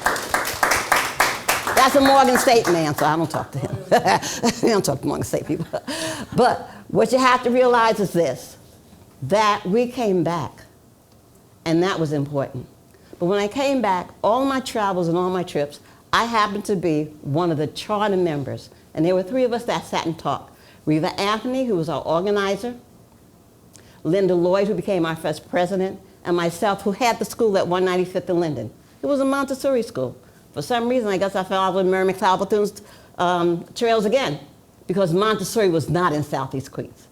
That's a Morgan State man, so I don't talk to him. We don't talk to Morgan State people. But what you have to realize is this, that we came back, and that was important. But when I came back, all my travels and all my trips, I happened to be one of the charter members, and there were 3 of us that sat and talked. Reva Anthony, who was our organizer, Linda Lloyd, who became our first president, and myself, who had the school at 195th and Linden. It was a Montessori school. For some reason, I guess I fell out with Mary McLeod Bethune's trails again, because Montessori was not in Southeast Queens.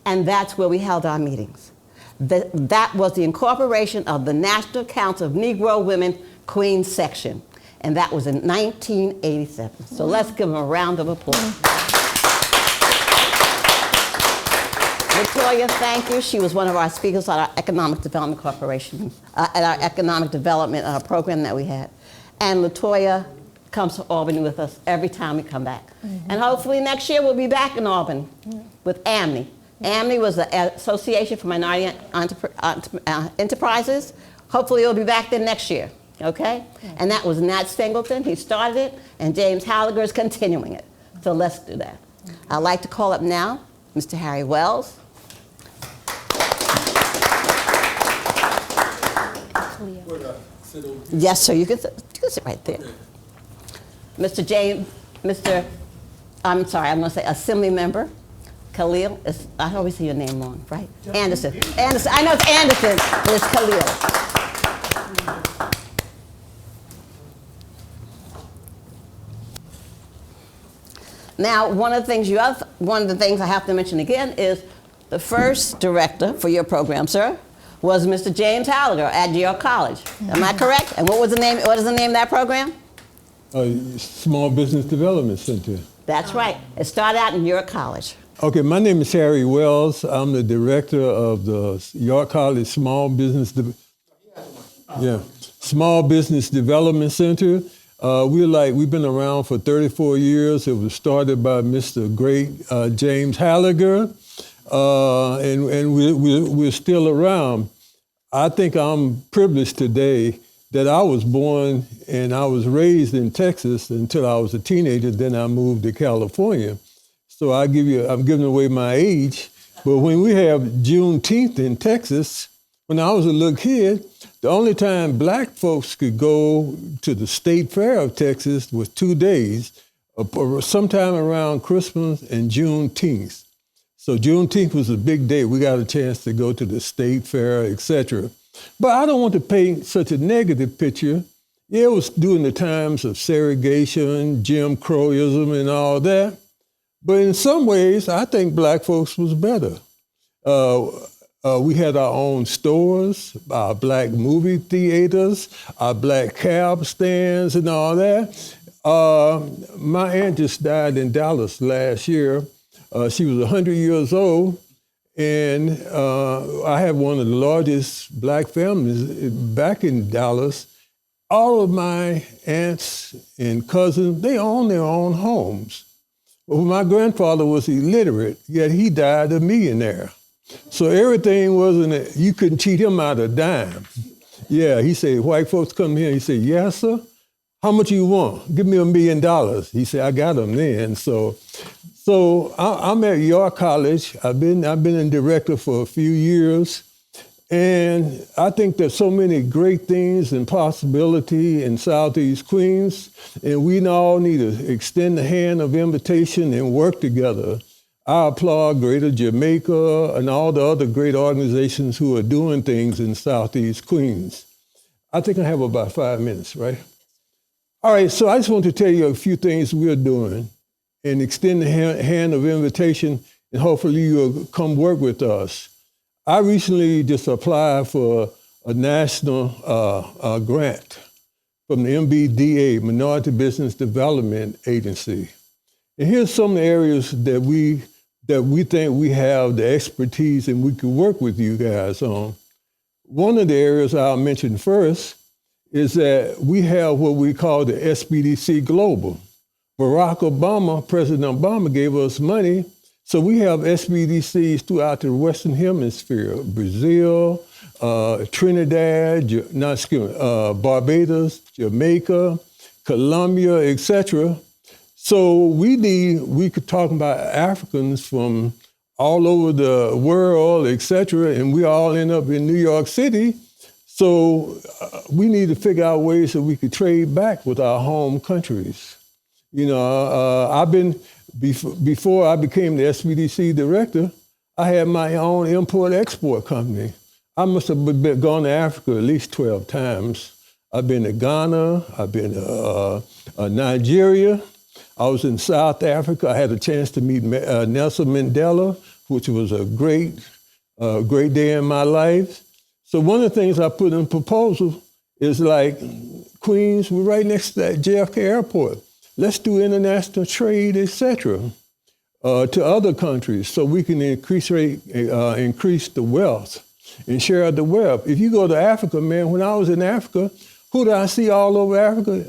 And that's where we held our meetings. That was the incorporation of the National Council of Negro Women Queens section. And that was in 1987. So let's give them a round of applause. Latoya, thank you. She was one of our speakers at our Economic Development Corporation, at our Economic Development program that we had. And Latoya comes to Albany with us every time we come back. And hopefully next year we'll be back in Albany with AMNI. AMNI was the Association for Minority Enterprises. Hopefully it'll be back there next year, okay? And that was Nat Singleton, he started it, and James Halliger is continuing it. So let's do that. I'd like to call up now Mr. Harry Wells. Yes, sir, you can sit right there. I'm going to say Assembly Member Khalil, I always say your name wrong, right? Anderson, I know it's Anderson, but it's Khalil. Now, one of the things I have to mention again is the first director for your program, sir, was Mr. James Halliger at York College. Am I correct? And what is the name of that program? Small Business Development Center. That's right. It started out in York College. Okay, my name is Harry Wells. I'm the director of the York College Small Business Development Center. We've been around for 34 years. It was started by Mr. Great James Halliger, and we're still around. I think I'm privileged today that I was born and I was raised in Texas until I was a teenager. Then I moved to California. So I'm giving away my age. But when we have Juneteenth in Texas, when I was a little kid, the only time black folks could go to the State Fair of Texas was 2 days, sometime around Christmas and Juneteenth. So Juneteenth was a big day. We got a chance to go to the State Fair, etc. But I don't want to paint such a negative picture. Yeah, it was during the times of segregation, Jim Crowism, and all that. But in some ways, I think black folks was better. We had our own stores, our black movie theaters, our black cab stands and all that. My aunt just died in Dallas last year. She was 100 years old, and I have one of the largest black families back in Dallas. All of my aunts and cousins, they own their own homes. Well, my grandfather was illiterate, yet he died a millionaire. So everything you couldn't cheat him out of a dime. Yeah, he said, white folks come here. He said, yes, sir. How much you want? Give me $1 million. He said, I got them then. So I'm at York College. I've been a director for a few years. And I think there's so many great things and possibility in Southeast Queens, and we all need to extend the hand of invitation and work together. I applaud Greater Jamaica and all the other great organizations who are doing things in Southeast Queens. I think I have about 5 minutes, right? All right, so I just want to tell you a few things we're doing and extend the hand of invitation, and hopefully you'll come work with us. I recently just applied for a national grant from the MBDA, Minority Business Development Agency. And here's some of the areas that we think we have the expertise and we can work with you guys on. One of the areas I'll mention first is that we have what we call the SBDC Global. President Obama gave us money. So we have SBDCs throughout the Western Hemisphere, Brazil, Trinidad, Barbados, Jamaica, Colombia, etc. So we could talk about Africans from all over the world, etc., and we all end up in New York City. So we need to figure out ways that we could trade back with our home countries. You know, before I became the SBDC director, I had my own import-export company. I must have gone to Africa at least 12 times. I've been to Ghana, I've been to Nigeria, I was in South Africa. I had a chance to meet Nelson Mandela, which was a great day in my life. So one of the things I put in the proposal is like, Queens, we're right next to that JFK airport. Let's do international trade, et cetera, to other countries so we can increase the wealth and share the wealth. If you go to Africa, man, when I was in Africa, who did I see all over Africa?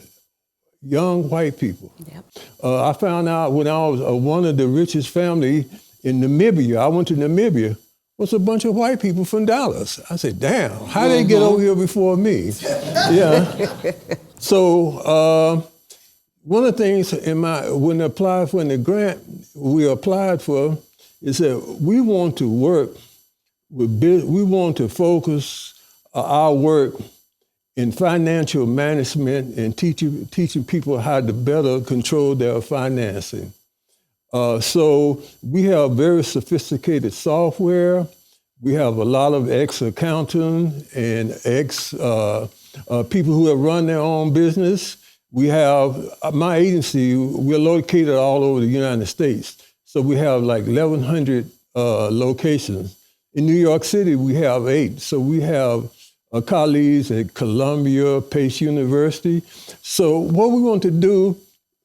Young white people. Yep. I found out when I was one of the richest family in Namibia, I went to Namibia, was a bunch of white people from Dallas. I said, damn, how did they get over here before me? Yeah. So one of the things when I applied for the grant we applied for is that we want to work we want to focus our work in financial management and teaching people how to better control their financing. So we have very sophisticated software. We have a lot of ex-accountants and people who have run their own business. We have, my agency, we're located all over the United States. So we have like 1,100 locations. In New York City, we have 8. So we have colleagues at Columbia, Pace University. So what we want to do,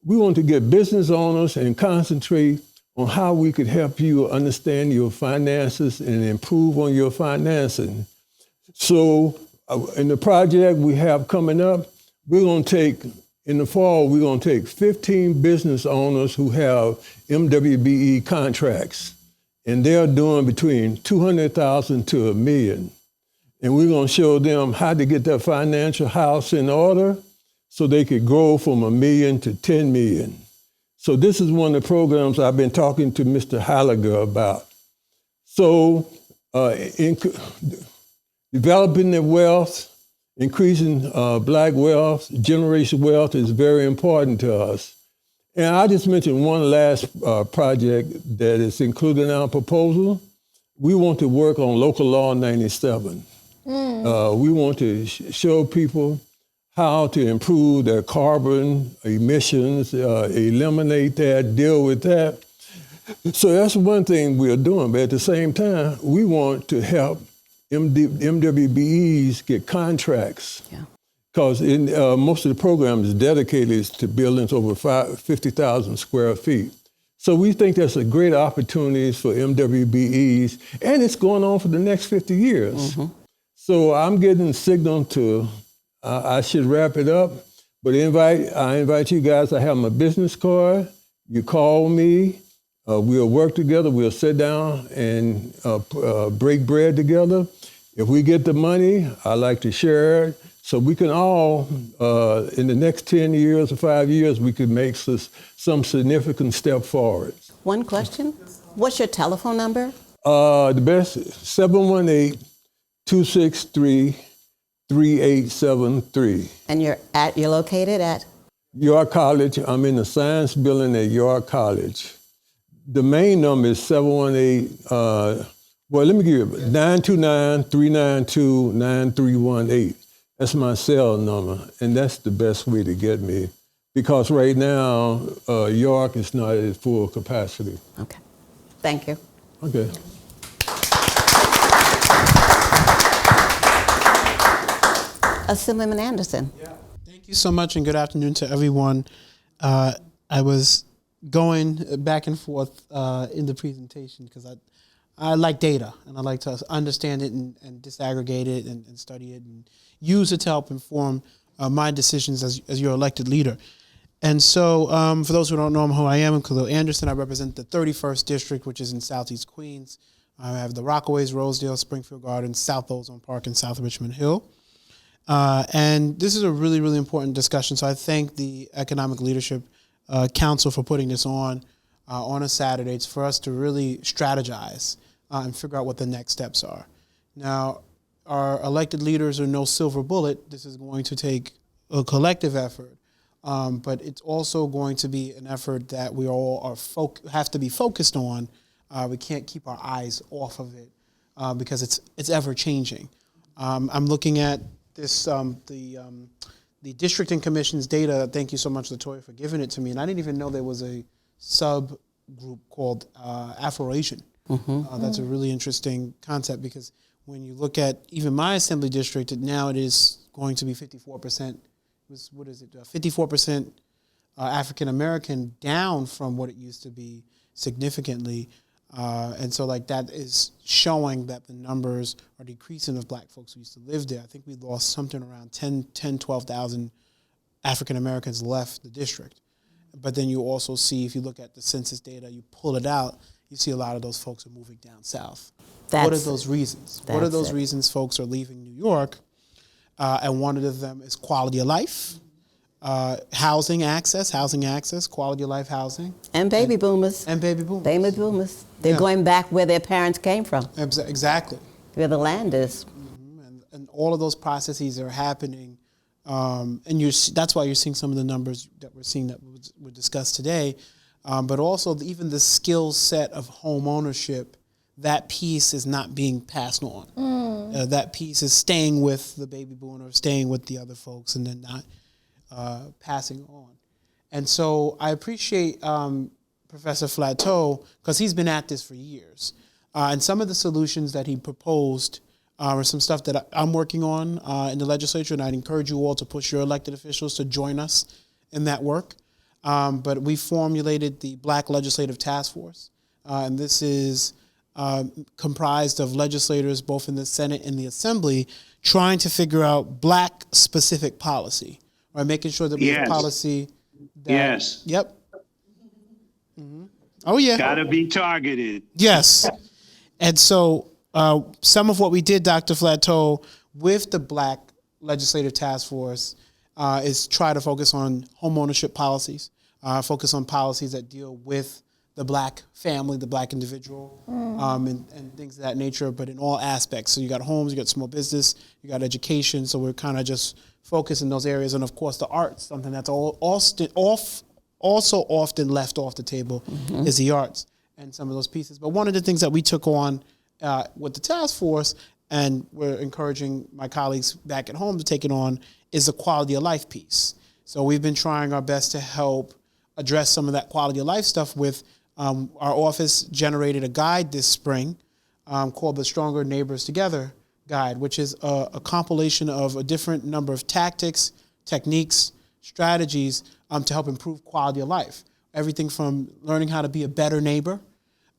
we want to get business owners and concentrate on how we could help you understand your finances and improve on your financing. So in the project we have coming up, we're going to take, in the fall, we're going to take 15 business owners who have MWBE contracts, and they're doing between $200,000 to $1 million. And we're going to show them how to get their financial house in order so they could grow from $1 million to $10 million. So this is one of the programs I've been talking to Mr. Halliger about. So developing the wealth, increasing Black wealth, generational wealth is very important to us. And I just mentioned one last project that is included in our proposal. We want to work on Local Law 97. We want to show people how to improve their carbon emissions, eliminate that, deal with that. So that's one thing we're doing. But at the same time, we want to help MWBEs get contracts. Yeah. Because most of the program is dedicated to buildings over 50,000 square feet. So we think that's a great opportunity for MWBEs, and it's going on for the next 50 years. Mm-hmm. So I'm getting a signal to, I should wrap it up, but I invite you guys. I have my business card. You call me. We'll work together. We'll sit down and break bread together. If we get the money, I like to share it so we can all, in the next 10 years or 5 years, we could make some significant step forward. One question. What's your telephone number? The best, 718-263-3873. And you're located at? York College. I'm in the science building at York College. The main number is 718, well, let me give you 929-392-9318. That's my cell number, and that's the best way to get me. Because right now, York is not at full capacity. Okay. Thank you. Okay. Assemblyman Anderson. Thank you so much, and good afternoon to everyone. I was going back and forth in the presentation because I like data, and I like to understand it and disaggregate it and study it and use it to help inform my decisions as your elected leader. And so for those who don't know who I am, I'm Khalil Anderson. I represent the 31st District, which is in Southeast Queens. I have the Rockaways, Rosedale, Springfield Gardens, South Ozone Park, and South Richmond Hill. And this is a really, really important discussion. So I thank the Economic Leadership Council for putting this on a Saturday. It's for us to really strategize and figure out what the next steps are. Now, our elected leaders are no silver bullet. This is going to take a collective effort, but it's also going to be an effort that we all have to be focused on. We can't keep our eyes off of it because it's ever changing. I'm looking at this the district and commission's data. Thank you so much, Latoya, for giving it to me. And I didn't even know there was a subgroup called Afro-Asian. That's a really interesting concept because when you look at even my assembly district, now it is going to be 54%. 54% African American, down from what it used to be significantly. And so like that is showing that the numbers are decreasing of black folks who used to live there. I think we lost something around 12,000 African Americans left the district. But then you also see, if you look at the census data, you pull it out, you see a lot of those folks are moving down south. What are those reasons? What are those reasons folks are leaving New York? And one of them is quality of life, housing access, quality of life housing. And baby boomers. Baby boomers. Baby boomers. They're going back where their parents came from. Exactly. Where the land is. And all of those processes are happening. And that's why you're seeing some of the numbers that we're seeing that were discussed today. But also even the skill set of home ownership, that piece is not being passed on. That piece is staying with the baby boomer, staying with the other folks, and then not passing on. And so I appreciate Professor Flateau because he's been at this for years. And some of the solutions that he proposed are some stuff that I'm working on in the legislature, and I'd encourage you all to push your elected officials to join us in that work. But we formulated the Black Legislative Task Force, and this is comprised of legislators both in the Senate and the Assembly trying to figure out Black-specific policy, right? Making sure that we have policy. Yes. Yep. Oh, yeah. Got to be targeted. Yes. And so some of what we did, Dr. Flateau, with the Black Legislative Task Force is try to focus on home ownership policies, focus on policies that deal with the Black family, the Black individual, and things of that nature, but in all aspects. So you got homes, you got small business, you got education. So we're kind of just focused in those areas. And of course, the arts, something that's also often left off the table is the arts and some of those pieces. But one of the things that we took on with the task force, and we're encouraging my colleagues back at home to take it on, is the quality of life piece. So we've been trying our best to help address some of that quality of life stuff with our office generated a guide this spring called the Stronger Neighbors Together Guide, which is a compilation of a different number of tactics, techniques, strategies to help improve quality of life. Everything from learning how to be a better neighbor.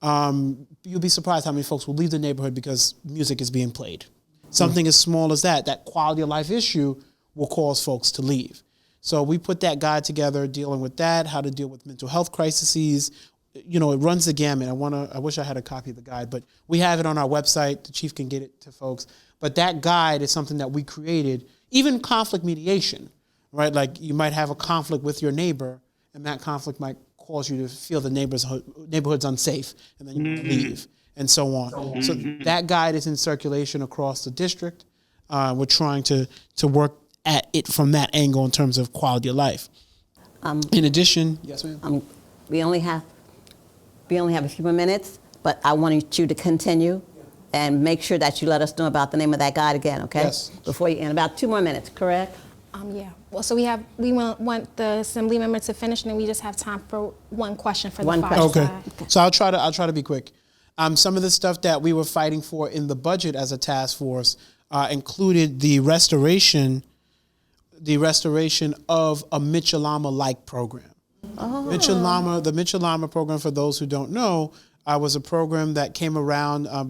You'll be surprised how many folks will leave the neighborhood because music is being played. Something as small as that quality of life issue will cause folks to leave. So we put that guide together dealing with that, how to deal with mental health crises. You know, it runs the gamut. I wish I had a copy of the guide, but we have it on our website. The chief can get it to folks. But that guide is something that we created, even conflict mediation, right? Like you might have a conflict with your neighbor, and that conflict might cause you to feel the neighborhood's unsafe, and then you want to leave, and so on. So that guide is in circulation across the district. We're trying to work at it from that angle in terms of quality of life. In addition, yes, ma'am. We only have a few more minutes, but I wanted you to continue and make sure that you let us know about the name of that guide again, okay? Yes. Before you end, about 2 more minutes, correct? Yeah. Well, so we want the assembly member to finish, and then we just have time for one question for the One far question. side. Okay, so I'll try to be quick. Some of the stuff that we were fighting for in the budget as a task force included the restoration of a Mitchell-Lama-like program. Oh. The Mitchell-Lama program, for those who don't know, was a program that came around. I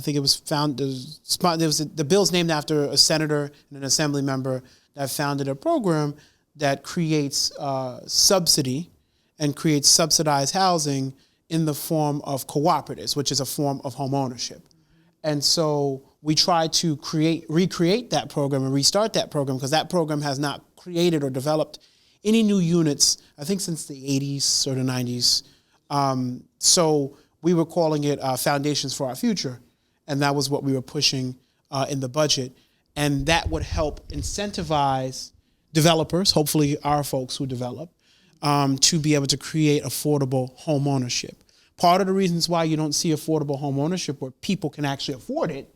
think it was the bill's named after a senator and an assembly member that founded a program that creates subsidy and creates subsidized housing in the form of cooperatives, which is a form of home ownership. And so we tried to recreate that program and restart that program, because that program has not created or developed any new units, I think, since the 80s or the 90s. So we were calling it Foundations for Our Future, and that was what we were pushing in the budget. And that would help incentivize developers, hopefully our folks who develop, to be able to create affordable home ownership. Part of the reasons why you don't see affordable home ownership where people can actually afford it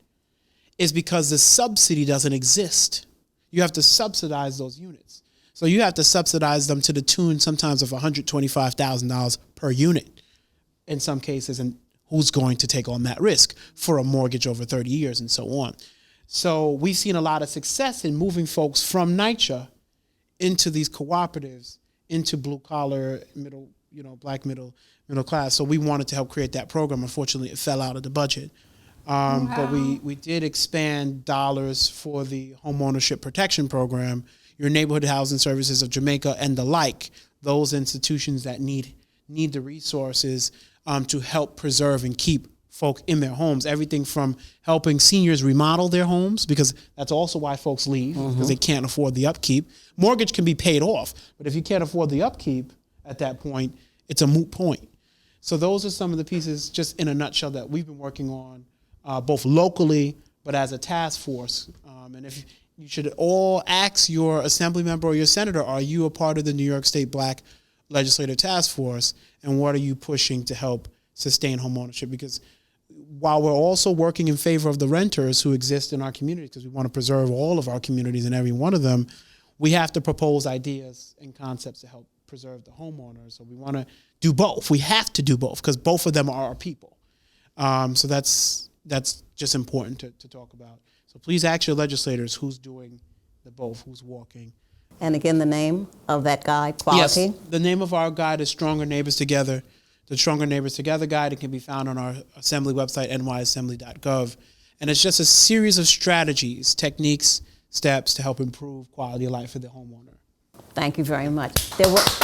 is because the subsidy doesn't exist. You have to subsidize those units. So you have to subsidize them to the tune sometimes of $125,000 per unit in some cases, and who's going to take on that risk for a mortgage over 30 years and so on. So we've seen a lot of success in moving folks from NYCHA into these cooperatives, into blue collar, black middle class. So we wanted to help create that program. Unfortunately, it fell out of the budget. But we did expand dollars for the homeownership protection program, your neighborhood housing services of Jamaica and the like, those institutions that need the resources to help preserve and keep folk in their homes. Everything from helping seniors remodel their homes, because that's also why folks leave, because they can't afford the upkeep. Mortgage can be paid off, but if you can't afford the upkeep at that point, it's a moot point. So those are some of the pieces, just in a nutshell, that we've been working on, both locally, but as a task force. And if you should all ask your assembly member or your senator, are you a part of the New York State Black Legislative Task Force, and what are you pushing to help sustain home ownership? Because while we're also working in favor of the renters who exist in our community, because we want to preserve all of our communities and every one of them, we have to propose ideas and concepts to help preserve the homeowners. So we want to do both. We have to do both, because both of them are our people. So that's just important to talk about. So please ask your legislators who's doing the both, who's walking. And again, the name of that guide, Quality? Yes, the name of our guide is Stronger Neighbors Together. The Stronger Neighbors Together guide. It can be found on our assembly website, nyassembly.gov. And it's just a series of strategies, techniques, steps to help improve quality of life for the homeowner. Thank you very much. Let's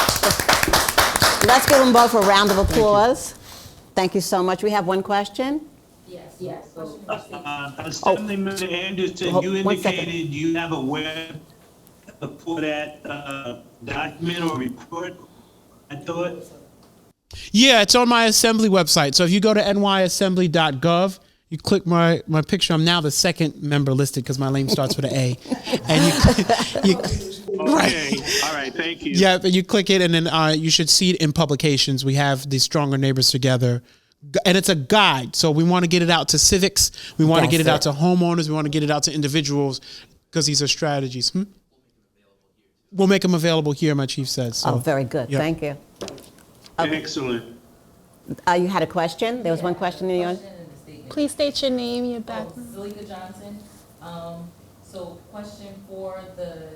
give them both a round of applause. Thank you so much. We have one question. Yes. Assemblyman Anderson, you One second. indicated you have a web for that document or report, I thought. Yeah, it's on my assembly website. So if you go to nyassembly.gov, you click my picture. I'm now the second member listed because my name starts with an A. And you Okay, all right, thank you. yeah, but you click it, and then you should see it in publications. We have the Stronger Neighbors Together, and it's a guide. So we want to get it out to civics. We want to get it out to homeowners. We want to get it out to individuals, because these are strategies. We'll make them available here, my chief said. So. Oh, very good. Yep. Thank you. Excellent. You had a question? There was one question in the audience? Please state your name, your background. Zalika Johnson. So question for the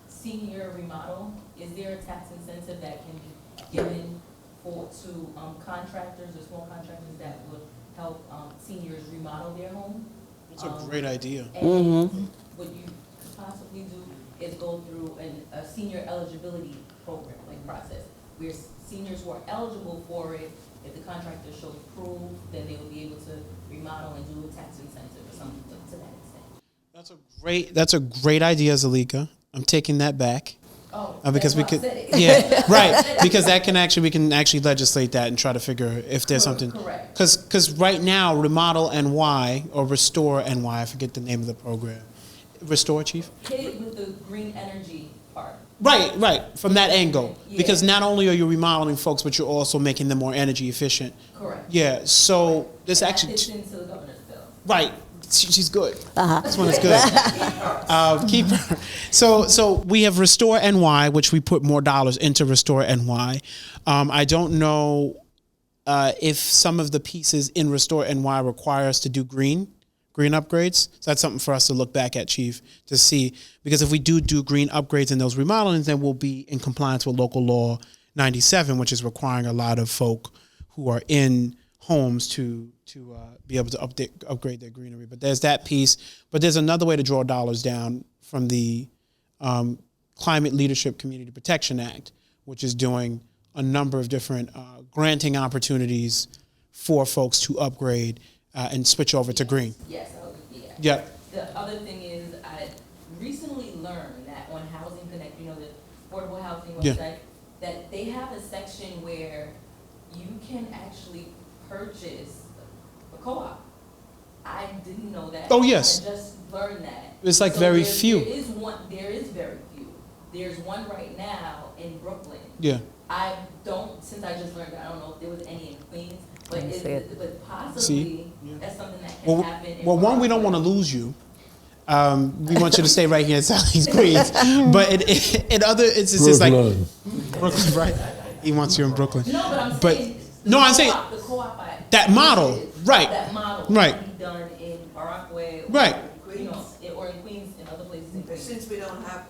senior remodel, is there a tax incentive that can be given to contractors or small contractors that would help seniors remodel their home? That's a great idea. And what you could possibly do is go through a senior eligibility program, like process, where seniors who are eligible for it if the contractor shows proof, then they will be able to remodel and do a tax incentive or something to that extent. That's a great idea, Zalika. I'm taking that back. Oh, because we that's could, why I said it. yeah, right. Because we can actually legislate that and try to figure if there's something. Correct. Because right now, Remodel NY or Restore NY, I forget the name of the program. Restore, Chief? Hit it with the green energy part. Right. From that angle, Yeah. because not only are you remodeling folks, but you're also making them more energy efficient. Correct. Yeah. So this That actually, fits into the governor's bill. right. She's good. This one is good. Keep her. So we have Restore NY, which we put more dollars into Restore NY. I don't know if some of the pieces in Restore NY require us to do green upgrades. So that's something for us to look back at, Chief, to see. Because if we do green upgrades in those remodelings, then we'll be in compliance with local law 97, which is requiring a lot of folk who are in homes to be able to upgrade their greenery. But there's that piece. But there's another way to draw dollars down from the Climate Leadership Community Protection Act, which is doing a number of different granting opportunities for folks to upgrade and switch over to green. Yes, yeah. Yep. The other thing is, I recently learned that on Housing Connect, the affordable housing website, that they have a section where you can actually purchase a co-op. I didn't know that. Oh, yes. I just learned that. It's like very few. There is very few. There's one right now in Brooklyn. Yeah. Since I just learned that, I don't know if there was any in Queens, but possibly See? that's something that can happen. Well, one, we don't want to lose you. We want you to stay right here in Southeast Queens. But in other instances, like Brooklyn, right? He wants you in Brooklyn. No, but I'm saying. The co-op. That model, right? That model right. can be done in Rockaway, right? Or in Queens and other places in Queens. Since we don't have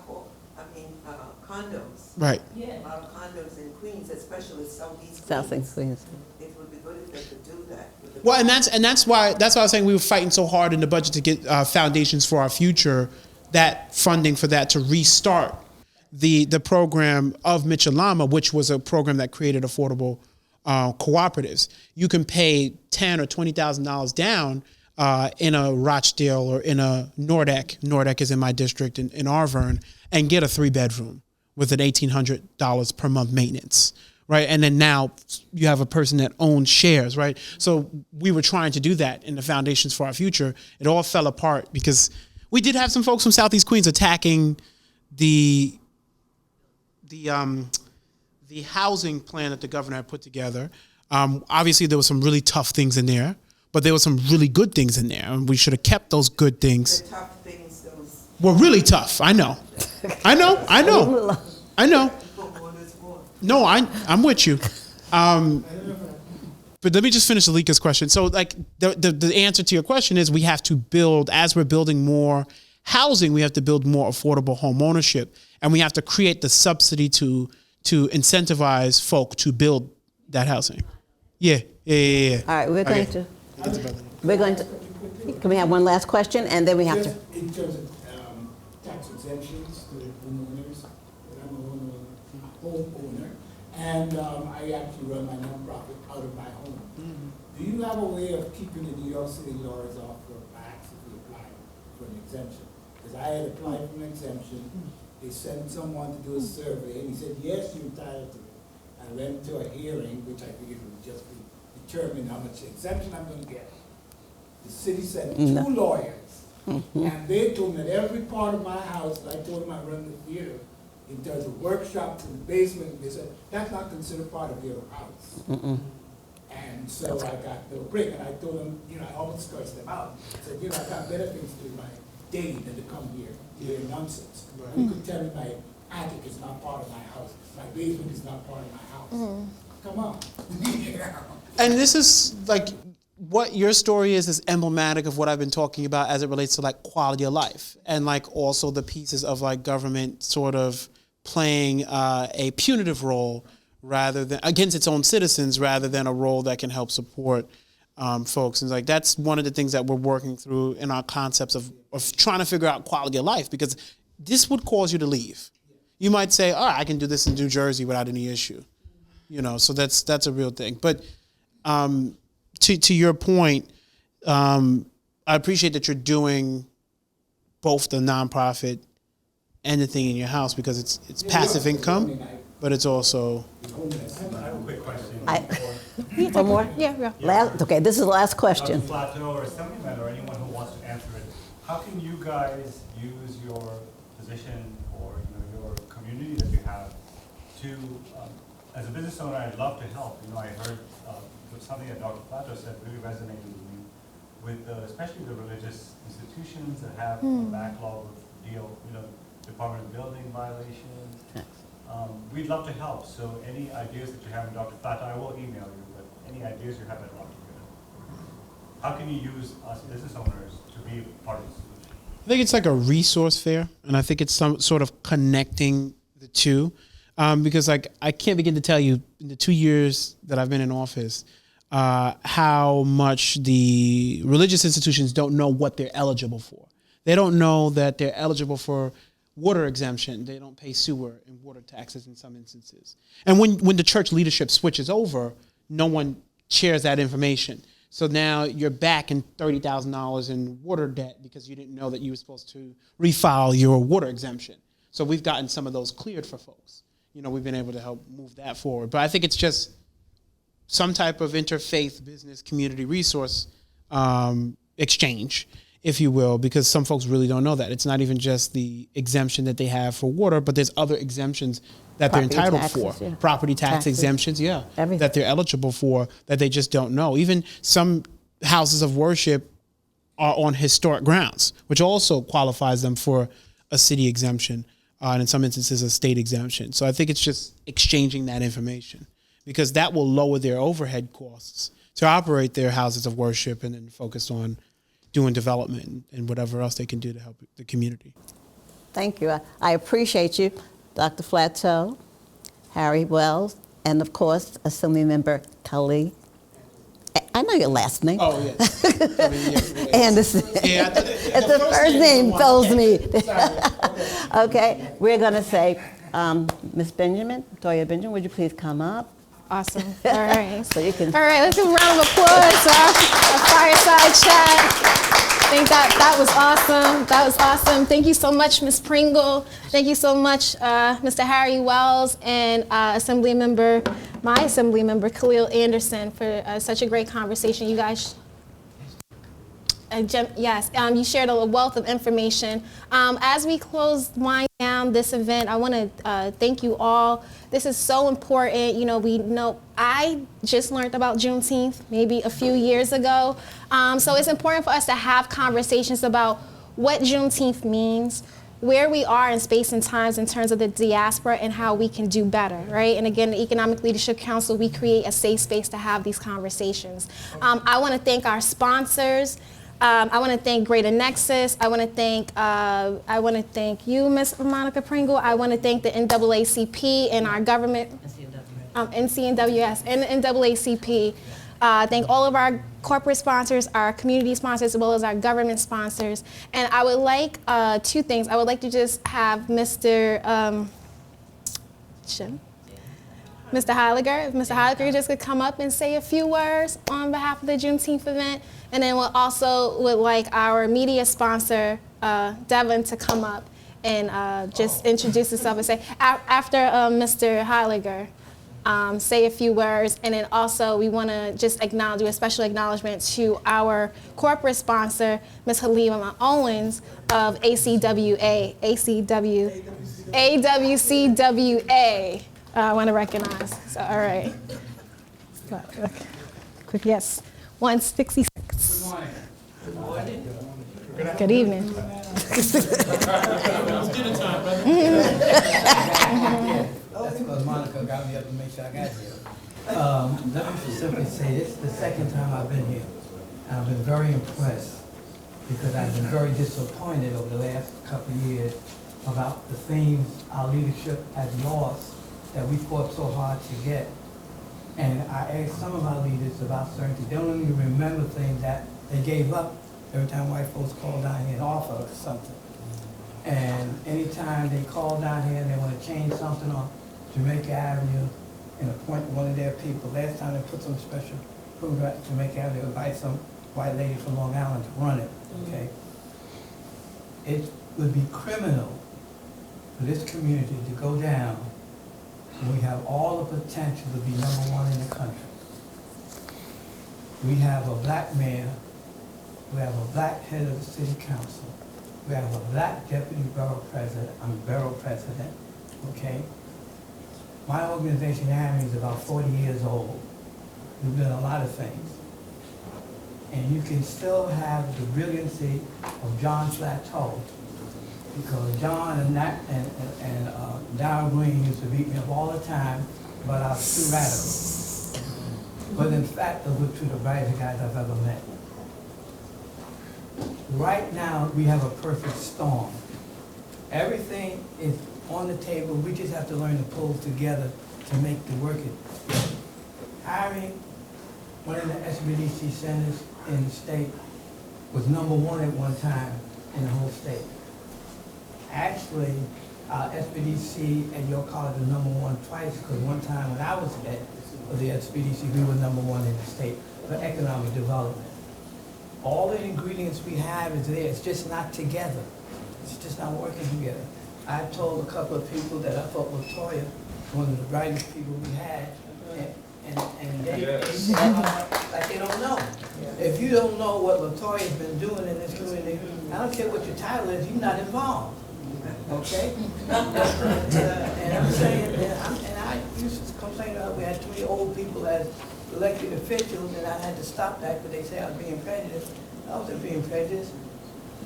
condos, right? Yeah. A lot of condos in Queens, especially Southeast Queens. It would be good if they could do that. Well, and that's why I was saying we were fighting so hard in the budget to get Foundations for Our Future, that funding for that to restart the program of Mitchell-Lama, which was a program that created affordable cooperatives. You can pay $10,000 or $20,000 down in a Rochdale or in a Nordec. Nordec is in my district in Arverne, and get a 3-bedroom with an $1,800 per month maintenance, right? And then now you have a person that owns shares, right? So we were trying to do that in the Foundations for Our Future. It all fell apart because we did have some folks from Southeast Queens attacking the housing plan that the governor had put together. Obviously, there were some really tough things in there, but there were some really good things in there, and we should have kept those good things. The tough things, those were really tough. I know. No, I'm with you. But let me just finish Alika's question. So, like, the answer to your question is we have to build, as we're building more housing, we have to build more affordable home ownership, and we have to create the subsidy to incentivize folk to build that housing. Yeah. All right, we're going to, can we have one last question, and then we have to. In terms of tax exemptions to homeowners, I'm a homeowner, and I actually run my nonprofit out of my home. Mm-hmm. Do you have a way of keeping the New York City lawyers off your backs if you apply for an exemption? Because I had applied for an exemption. They sent someone to do a survey, and he said, yes, you're entitled to it. I went to a hearing, which I figured would just be determine how much exemption I'm going to get. The city sent 2 lawyers, and they told me that every part of my house, I told them I run the theater, in terms of workshops in the basement, they said, that's not considered part of your house. And so I got no break, and I told them, I almost cursed them out. I said, I got better things to do in my day than to come here to hear nonsense. Right. You could tell me my attic is not part of my house, my basement is not part of my house. Come on. And this is like, what your story is emblematic of what I've been talking about as it relates to like quality of life, and like also the pieces of like government sort of playing a punitive role rather than against its own citizens, rather than a role that can help support folks. And like that's one of the things that we're working through in our concepts of trying to figure out quality of life, because this would cause you to leave. You might say, I can do this in New Jersey without any issue. So that's a real thing. But To your point, I appreciate that you're doing both the nonprofit and the thing in your house because it's passive income, but it's also. I have a quick question. One more? Yeah. Okay, this is the last question. Plateau or Assemblyman or anyone who wants to answer it. How can you guys use your position or your community that you have to, as a business owner, I'd love to help. I heard something that Dr. Plateau said really resonated with me, with especially the religious institutions that have a backlog of Department of Building violations. We'd love to help. So any ideas that you have, Dr. Plateau, I will email you, but any ideas you have, I'd love to hear. How can you use us business owners to be part of the solution? I think it's like a resource fair, and I think it's some sort of connecting the two, because I can't begin to tell you in the 2 years that I've been in office how much the religious institutions don't know what they're eligible for. They don't know that they're eligible for water exemption. They don't pay sewer and water taxes in some instances. And when the church leadership switches over, no one shares that information. So now you're back in $30,000 in water debt because you didn't know that you were supposed to refile your water exemption. So we've gotten some of those cleared for folks. We've been able to help move that forward. But I think it's just some type of interfaith business community resource exchange, if you will, because some folks really don't know that. It's not even just the exemption that they have for water, but there's other exemptions that they're entitled for. Yeah. Property tax exemptions, everything that they're eligible for that they just don't know. Even some houses of worship are on historic grounds, which also qualifies them for a city exemption, and in some instances a state exemption. So I think it's just exchanging that information because that will lower their overhead costs to operate their houses of worship and then focus on doing development and whatever else they can do to help the community. Thank you. I appreciate you, Dr. Flateau, Harry Wells, and of course, Assemblymember Khalid. I know your last name. Oh, yes. Anderson. Yeah, it's the first name throws me. Okay, we're going to say, Ms. Benjamin, Toya Benjamin, would you please come up? Awesome. All right. So you can. All right, let's give a round of applause to our fireside chat. I think that was awesome. That was awesome. Thank you so much, Ms. Pringle. Thank you so much, Mr. Harry Wells and my Assemblymember Khalil Anderson for such a great conversation. You guys. Yes, you shared a wealth of information. As we wind down this event, I want to thank you all. This is so important. We know I just learned about Juneteenth maybe a few years ago. So it's important for us to have conversations about what Juneteenth means, where we are in space and times in terms of the diaspora and how we can do better, right? And again, the Economic Leadership Council, we create a safe space to have these conversations. I want to thank our sponsors. I want to thank Greater Nexus. I want to thank you, Ms. Monica Pringle. I want to thank the NAACP and our government, NCNWS, and the NAACP. Thank all of our corporate sponsors, our community sponsors, as well as our government sponsors. And I would like two things. I would like to just have Mr. Heiliger, if Mr. Heiliger just could come up and say a few words on behalf of the Juneteenth event. And then we'll also would like our media sponsor, Devin, to come up and just introduce himself and say, after Mr. Heiliger, say a few words. And then also we want to just do a special acknowledgement to our corporate sponsor, Ms. Halima Owens of AWCWA. I want to recognize. So, all right. Quick, yes. 166. Good morning. Good morning. Good evening. Monica got me up to make sure I got here. Let me just simply say this is the second time I've been here. And I've been very impressed because I've been very disappointed over the last couple of years about the things our leadership has lost that we fought so hard to get. And I asked some of our leaders about certain things. They don't even remember things that they gave up every time white folks call down here and offer something. And anytime they call down here and they want to change something on Jamaica Avenue and appoint one of their people, last time they put some special from Jamaica Avenue, invite some white lady from Long Island to run it, okay? It would be criminal for this community to go down when we have all the potential to be #1 in the country. We have a black mayor, we have a black head of the city council, we have a black deputy borough president, okay? My organization, AMI, is about 40 years old. We've done a lot of things. And you can still have the brilliancy of John Plateau, because John and Darryl Green used to beat me up all the time, but I was too radical. But in fact, those were two of the brightest guys I've ever met. Right now, we have a perfect storm. Everything is on the table. We just have to learn to pull together to make the work. Hiring one of the SBDC centers in the state was #1 at one time in the whole state. Actually, SBDC at your college was #1 twice, because one time when I was at the SBDC, we were #1 in the state for economic development. All the ingredients we have is there, it's just not together. It's just not working together. I told a couple of people that I thought Latoya, one of the brightest people we had, and they said, like they don't know. If you don't know what Latoya's been doing in this community, I don't care what your title is, you're not involved. Okay? And I'm saying, and I used to complain about we had too many old people as elected officials, and I had to stop that because they say I was being prejudiced. I wasn't being prejudiced.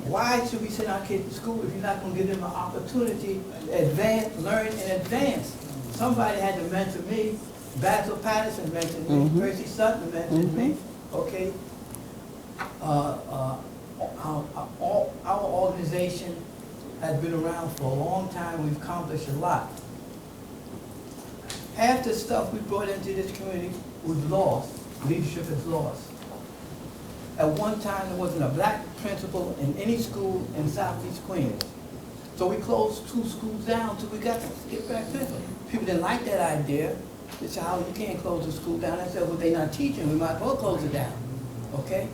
Why should we send our kids to school if you're not going to give them an opportunity to advance, learn and advance? Somebody had to mentor me. Basil Patterson mentored me. Percy Sutton mentored me. Okay? Our organization has been around for a long time. We've accomplished a lot. Half the stuff we brought into this community was lost. Leadership is lost. At one time, there wasn't a black principal in any school in Southeast Queens. So we closed 2 schools down until we got to get back to it. People didn't like that idea. They said, how you can't close the school down? I said, well, they're not teaching. We might as well close it down. Okay?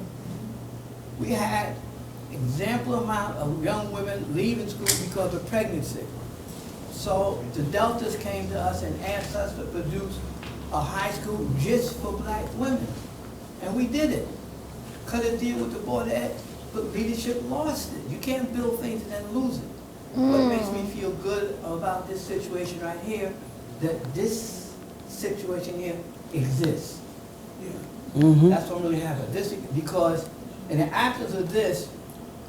We had example amount of young women leaving school because of pregnancy. So the Deltas came to us and asked us to produce a high school just for black women. And we did it. Cut a deal with the Board of Ed, but leadership lost it. You can't build things and then lose it. What makes me feel good about this situation right here, that this situation here exists. That's what really happened. Because in the absence of this,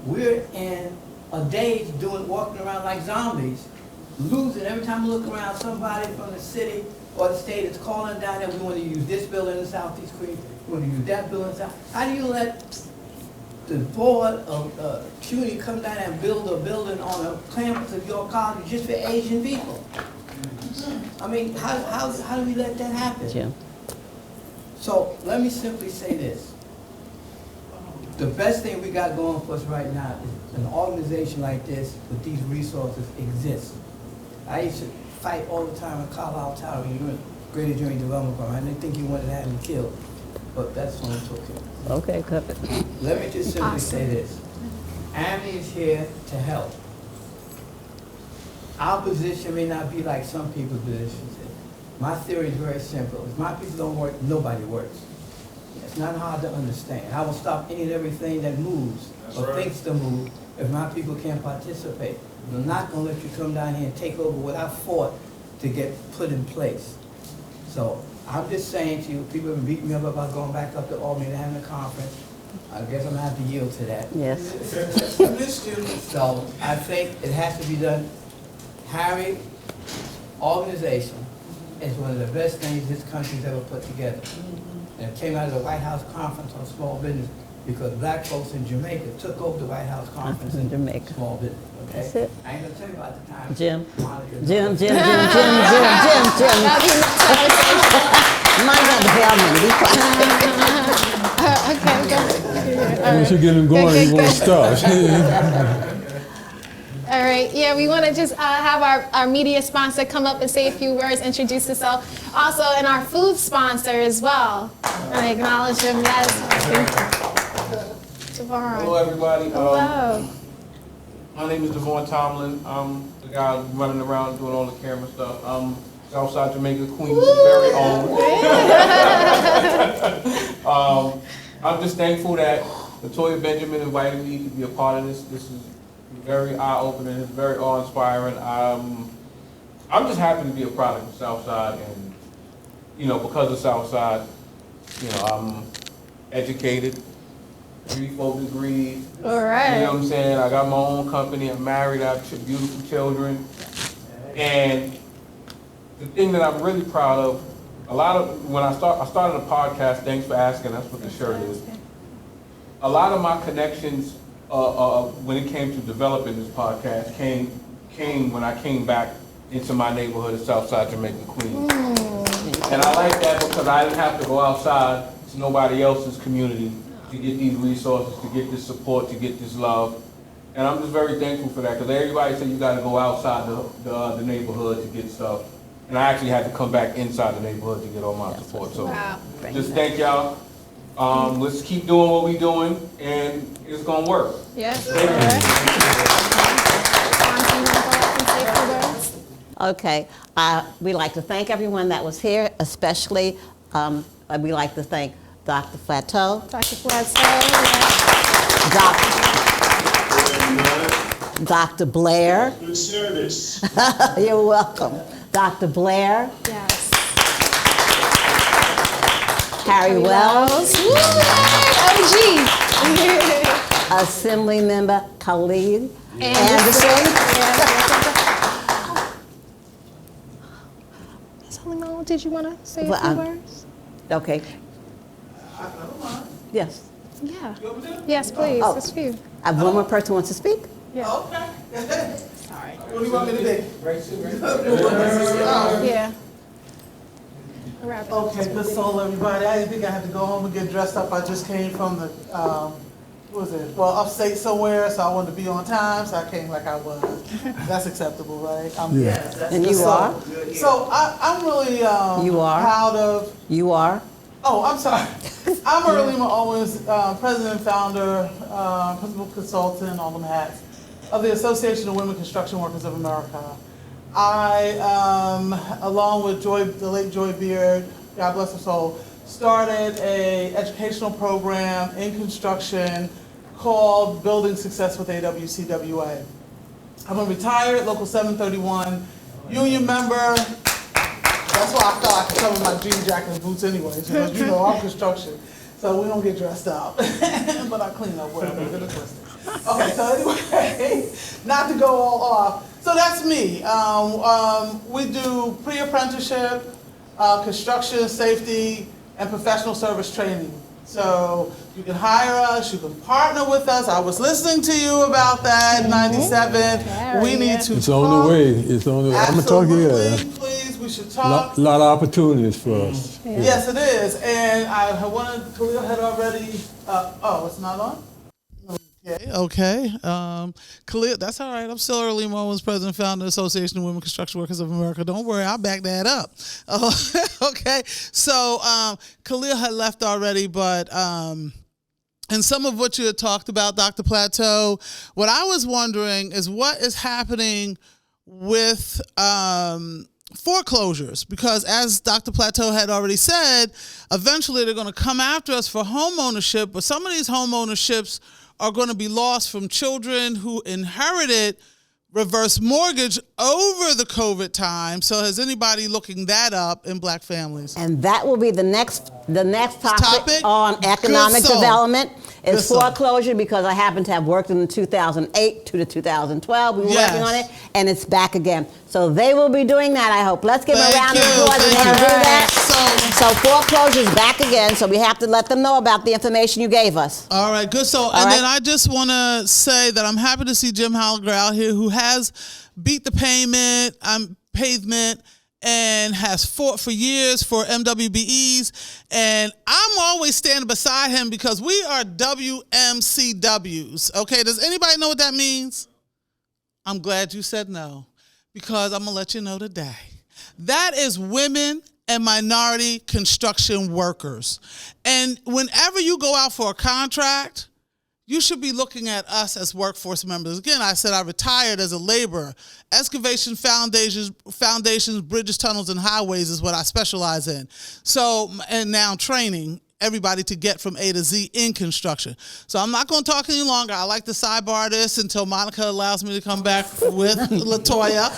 we're in a daze walking around like zombies, losing. Every time we look around, somebody from the city or the state is calling down that we want to use this building in Southeast Queens, we want to use that building in South. How do you let the board of CUNY come down and build a building on a campus of your college just for Asian people? I mean, how do we let that happen? Jim. So let me simply say this. The best thing we got going for us right now is an organization like this with these resources exists. I used to fight all the time in Carlisle Tower when you were in Greater Joint Development Program. I didn't think you wanted to have me killed, but that's when it's okay. Okay, cut it. Let me just simply say this. AMI is here to help. Our position may not be like some people's positions. My theory is very simple. If my people don't work, nobody works. It's not hard to understand. I will stop any and everything that moves or thinks to move if my people can't participate. I'm not going to let you come down here and take over what I fought to get put in place. So I'm just saying to you, people have been beating me up about going back up to Albany and having a conference. I guess I'm going to have to yield to that. Yes. So I think it has to be done. Harry organization is one of the best things this country's ever put together. And it came out of the White House Conference on Small Business because black folks in Jamaica took over the White House Conference in Jamaica. Small Business. Okay? That's it. I ain't gonna tell you about the time. Jim. Monica- Jim. Mine got the bellman. Be quiet. Okay. Once you get him going, he won't stop. All right. Yeah, we want to just have our media sponsor come up and say a few words, introduce herself. Also, and our food sponsor as well. I acknowledge him. Yes. Javon. Hello, everybody. Hello. My name is Devon Tomlin. I'm the guy running around doing all the camera stuff. I'm Southside Jamaica Queens' very own. I'm just thankful that Latoya Benjamin invited me to be a part of this. This is very eye-opening. It's very awe-inspiring. I'm just happy to be a product of Southside, and because of Southside, I'm educated, 3-4 degrees. All right. You know what I'm saying? I got my own company. I'm married. I have beautiful children, and the thing that I'm really proud of, when I started a podcast. Thanks for asking. That's what the shirt is. A lot of my connections, when it came to developing this podcast, came when I came back into my neighborhood of Southside Jamaica, Queens. And I like that because I didn't have to go outside to nobody else's community to get these resources, to get this support, to get this love. And I'm just very thankful for that, because everybody said you got to go outside the neighborhood to get stuff. And I actually had to come back inside the neighborhood to get all my support. So just thank y'all. Let's keep doing what we're doing, and it's going to work. Yes. Okay. We'd like to thank everyone that was here, especially we'd like to thank Dr. Plateau. Dr. Plateau. Dr. Blair. Good service. You're welcome. Dr. Blair. Yes. Harry Wells. OG. Assembly Member Khalid Anderson. Did you want to say a few words? Okay. Yes. Yeah. Yes, please. Oh. It's you. One more person wants to speak? Yeah. Okay. Sorry. What do you want me to do? Yeah. Okay, good soul, everybody. I didn't think I had to go home and get dressed up. I just came from the, upstate somewhere, so I wanted to be on time, so I came like I was. That's acceptable, right? Yes. And you are? So I'm really proud of. You are? Oh, I'm sorry. I'm Erlima Owens, president, founder, principal consultant, all them hats, of the Association of Women Construction Workers of America. I, along with the late Joy Beard, God bless her soul, started an educational program in construction called Building Success with AWCWA. I'm a retired Local 731 union member. That's why I felt I could cover my jean jacket and boots anyways, because I'm construction, so we don't get dressed up. But I clean up whatever, get it twisted. Okay, so anyway, not to go all off. So that's me. We do pre-apprenticeship, construction, safety, and professional service training. So you can hire us, you can partner with us. I was listening to you about that in 97. We need to It's on the way. It's on the way. I'm going to talk to you. Please, we should talk. A lot of opportunities for us. Yeah. Yes, it is. And I wanted, Khalil had already, it's not on? Okay. Khalil, that's all right. I'm still Erlima Owens, president, founder of the Association of Women Construction Workers of America. Don't worry, I'll back that up. Okay. So Khalil had left already, but and some of what you had talked about, Dr. Plateau, what I was wondering is what is happening with foreclosures, because as Dr. Plateau had already said, eventually they're going to come after us for home ownership, but some of these home ownerships are going to be lost from children who inherited reverse mortgage over the COVID time. So has anybody looking that up in black families? And that will be the next topic on economic development. Is foreclosure, because I happen to have worked in 2008 to 2012. We were working on it, and it's back again. So they will be doing that, I hope. Let's give them a round of applause and let them do that. So foreclosure is back again, so we have to let them know about the information you gave us. All right, good. So, then I just want to say that I'm happy to see Jim Halliger out here, who has beat the pavement, and has fought for years for MWBEs. And I'm always standing beside him because we are WMCWs. Okay, does anybody know what that means? I'm glad you said no, because I'm gonna let you know today. That is women and minority construction workers. And whenever you go out for a contract, you should be looking at us as workforce members. Again, I said I retired as a laborer. Excavation, foundations, bridges, tunnels, and highways is what I specialize in. So, and now training everybody to get from A to Z in construction. So I'm not going to talk any longer. I like to sidebar this until Monica allows me to come back with Latoya.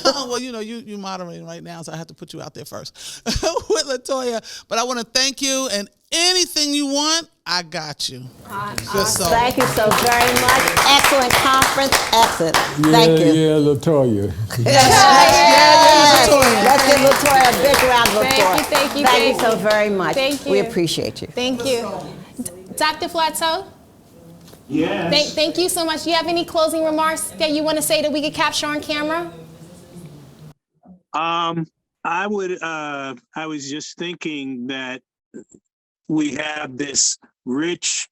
Well, you know, you're moderating right now, so I have to put you out there first with Latoya. But I want to thank you, and anything you want, I got you. Thank you so very much. Excellent conference. Excellent. Thank you. Yeah, Latoya. Yes. Let's give Latoya a big round of applause. Thank you Thank you so very much. Thank you. We appreciate you. Thank you. Dr. Flateau? Yes. Thank you so much. Do you have any closing remarks that you want to say that we could capture on camera? I was just thinking that we have this rich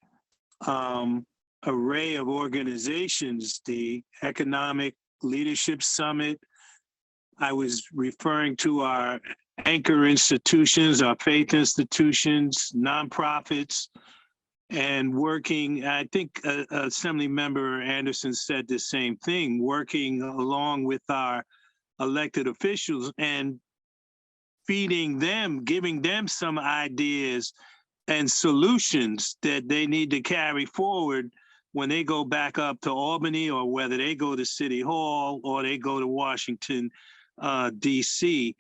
array of organizations, the Economic Leadership Summit. I was referring to our anchor institutions, our faith institutions, nonprofits, and working, I think Assembly Member Anderson said the same thing, working along with our elected officials and feeding them, giving them some ideas and solutions that they need to carry forward when they go back up to Albany, or whether they go to City Hall or they go to Washington, DC.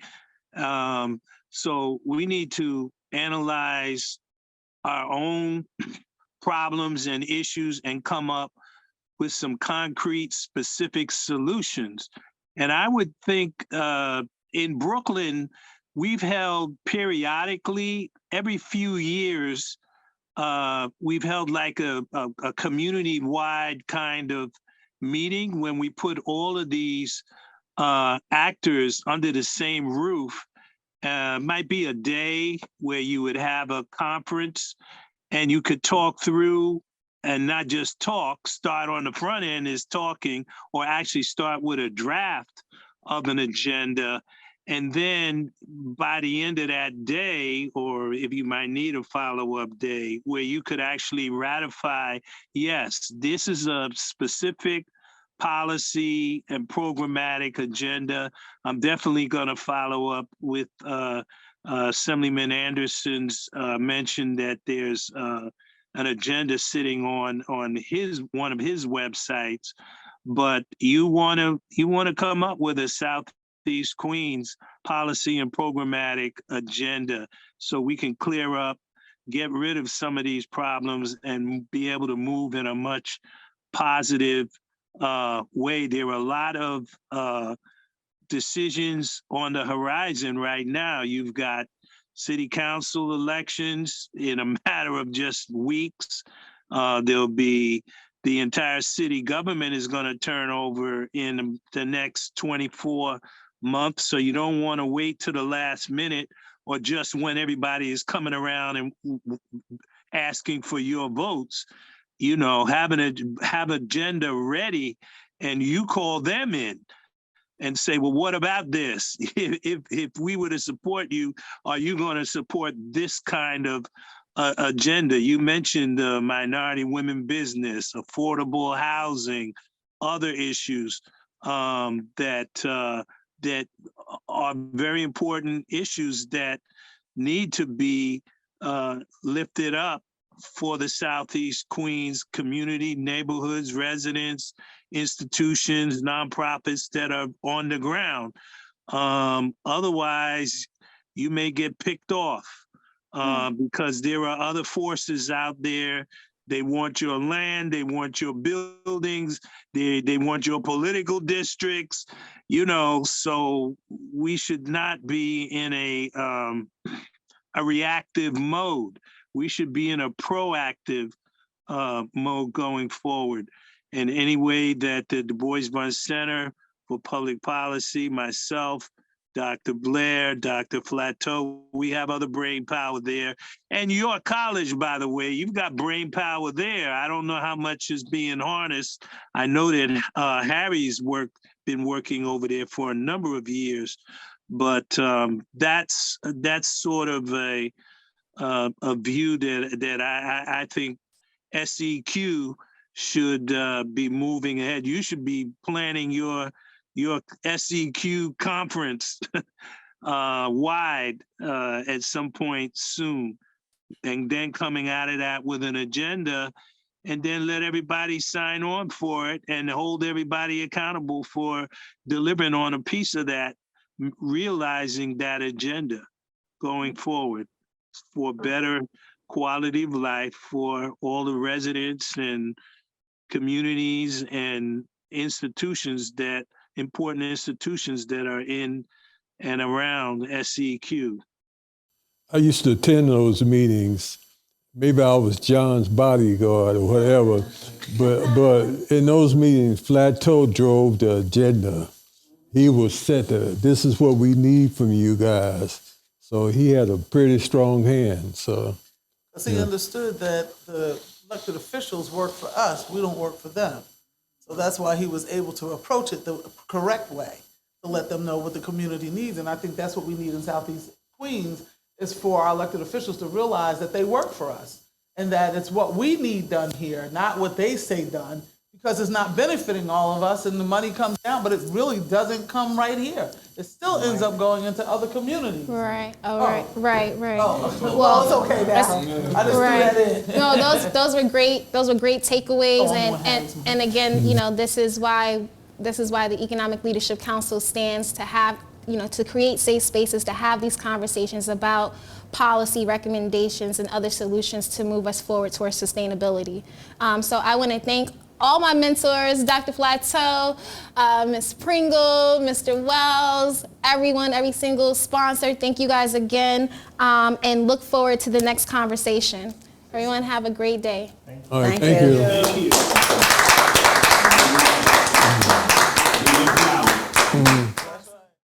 So we need to analyze our own problems and issues and come up with some concrete, specific solutions. And I would think in Brooklyn, we've held periodically, every few years, we've held like a community-wide kind of meeting when we put all of these actors under the same roof. Might be a day where you would have a conference and you could talk through, and not just talk, start on the front end is talking, or actually start with a draft of an agenda. And then by the end of that day, or if you might need a follow-up day, where you could actually ratify, yes, this is a specific policy and programmatic agenda. I'm definitely going to follow up with Assemblyman Anderson's mention that there's an agenda sitting on one of his websites. But you want to come up with a Southeast Queens policy and programmatic agenda so we can clear up, get rid of some of these problems, and be able to move in a much positive way. There are a lot of decisions on the horizon right now. You've got city council elections in a matter of just weeks. There'll be the entire city government is going to turn over in the next 24 months. So you don't want to wait to the last minute or just when everybody is coming around and asking for your votes. You know, have agenda ready, and you call them in and say, well, what about this? If we were to support you, are you going to support this kind of agenda? You mentioned minority women business, affordable housing, other issues that are very important issues that need to be lifted up for the Southeast Queens community, neighborhoods, residents, institutions, nonprofits that are on the ground. Otherwise, you may get picked off because there are other forces out there. They want your land, they want your buildings, they want your political districts, you know, so we should not be in a reactive mode. We should be in a proactive mode going forward. And any way that the Du Bois Center for Public Policy, myself, Dr. Blair, Dr. Flateau. We have other brain power there. And York College, by the way, you've got brain power there. I don't know how much is being harnessed. I know that Harry's been working over there for a number of years, but that's sort of a view that I think SEQ should be moving ahead. You should be planning your SEQ conference wide at some point soon, and then coming out of that with an agenda, and then let everybody sign on for it and hold everybody accountable for delivering on a piece of that, realizing that agenda going forward for better quality of life for all the residents and communities and important institutions that are in and around SEQ. I used to attend those meetings. Maybe I was John's bodyguard or whatever, but in those meetings, Flateau drove the agenda. He was center. This is what we need from you guys. So he had a pretty strong hand. So he understood that the elected officials work for us, we don't work for them. So that's why he was able to approach it the correct way, to let them know what the community needs. And I think that's what we need in Southeast Queens, is for our elected officials to realize that they work for us and that it's what we need done here, not what they say done, because it's not benefiting all of us and the money comes down, but it really doesn't come right here. It still ends up going into other communities. Right. Right. Oh, well, it's okay now. I just threw that in. No, those were great. Those were great takeaways, and again, this is why the Economic Leadership Council stands to have, to create safe spaces to have these conversations about policy recommendations and other solutions to move us forward towards sustainability. So I want to thank all my mentors, Dr. Flateau, Ms. Pringle, Mr. Wells, everyone, every single sponsor. Thank you guys again, and look forward to the next conversation. Everyone have a great day. All right, thank you.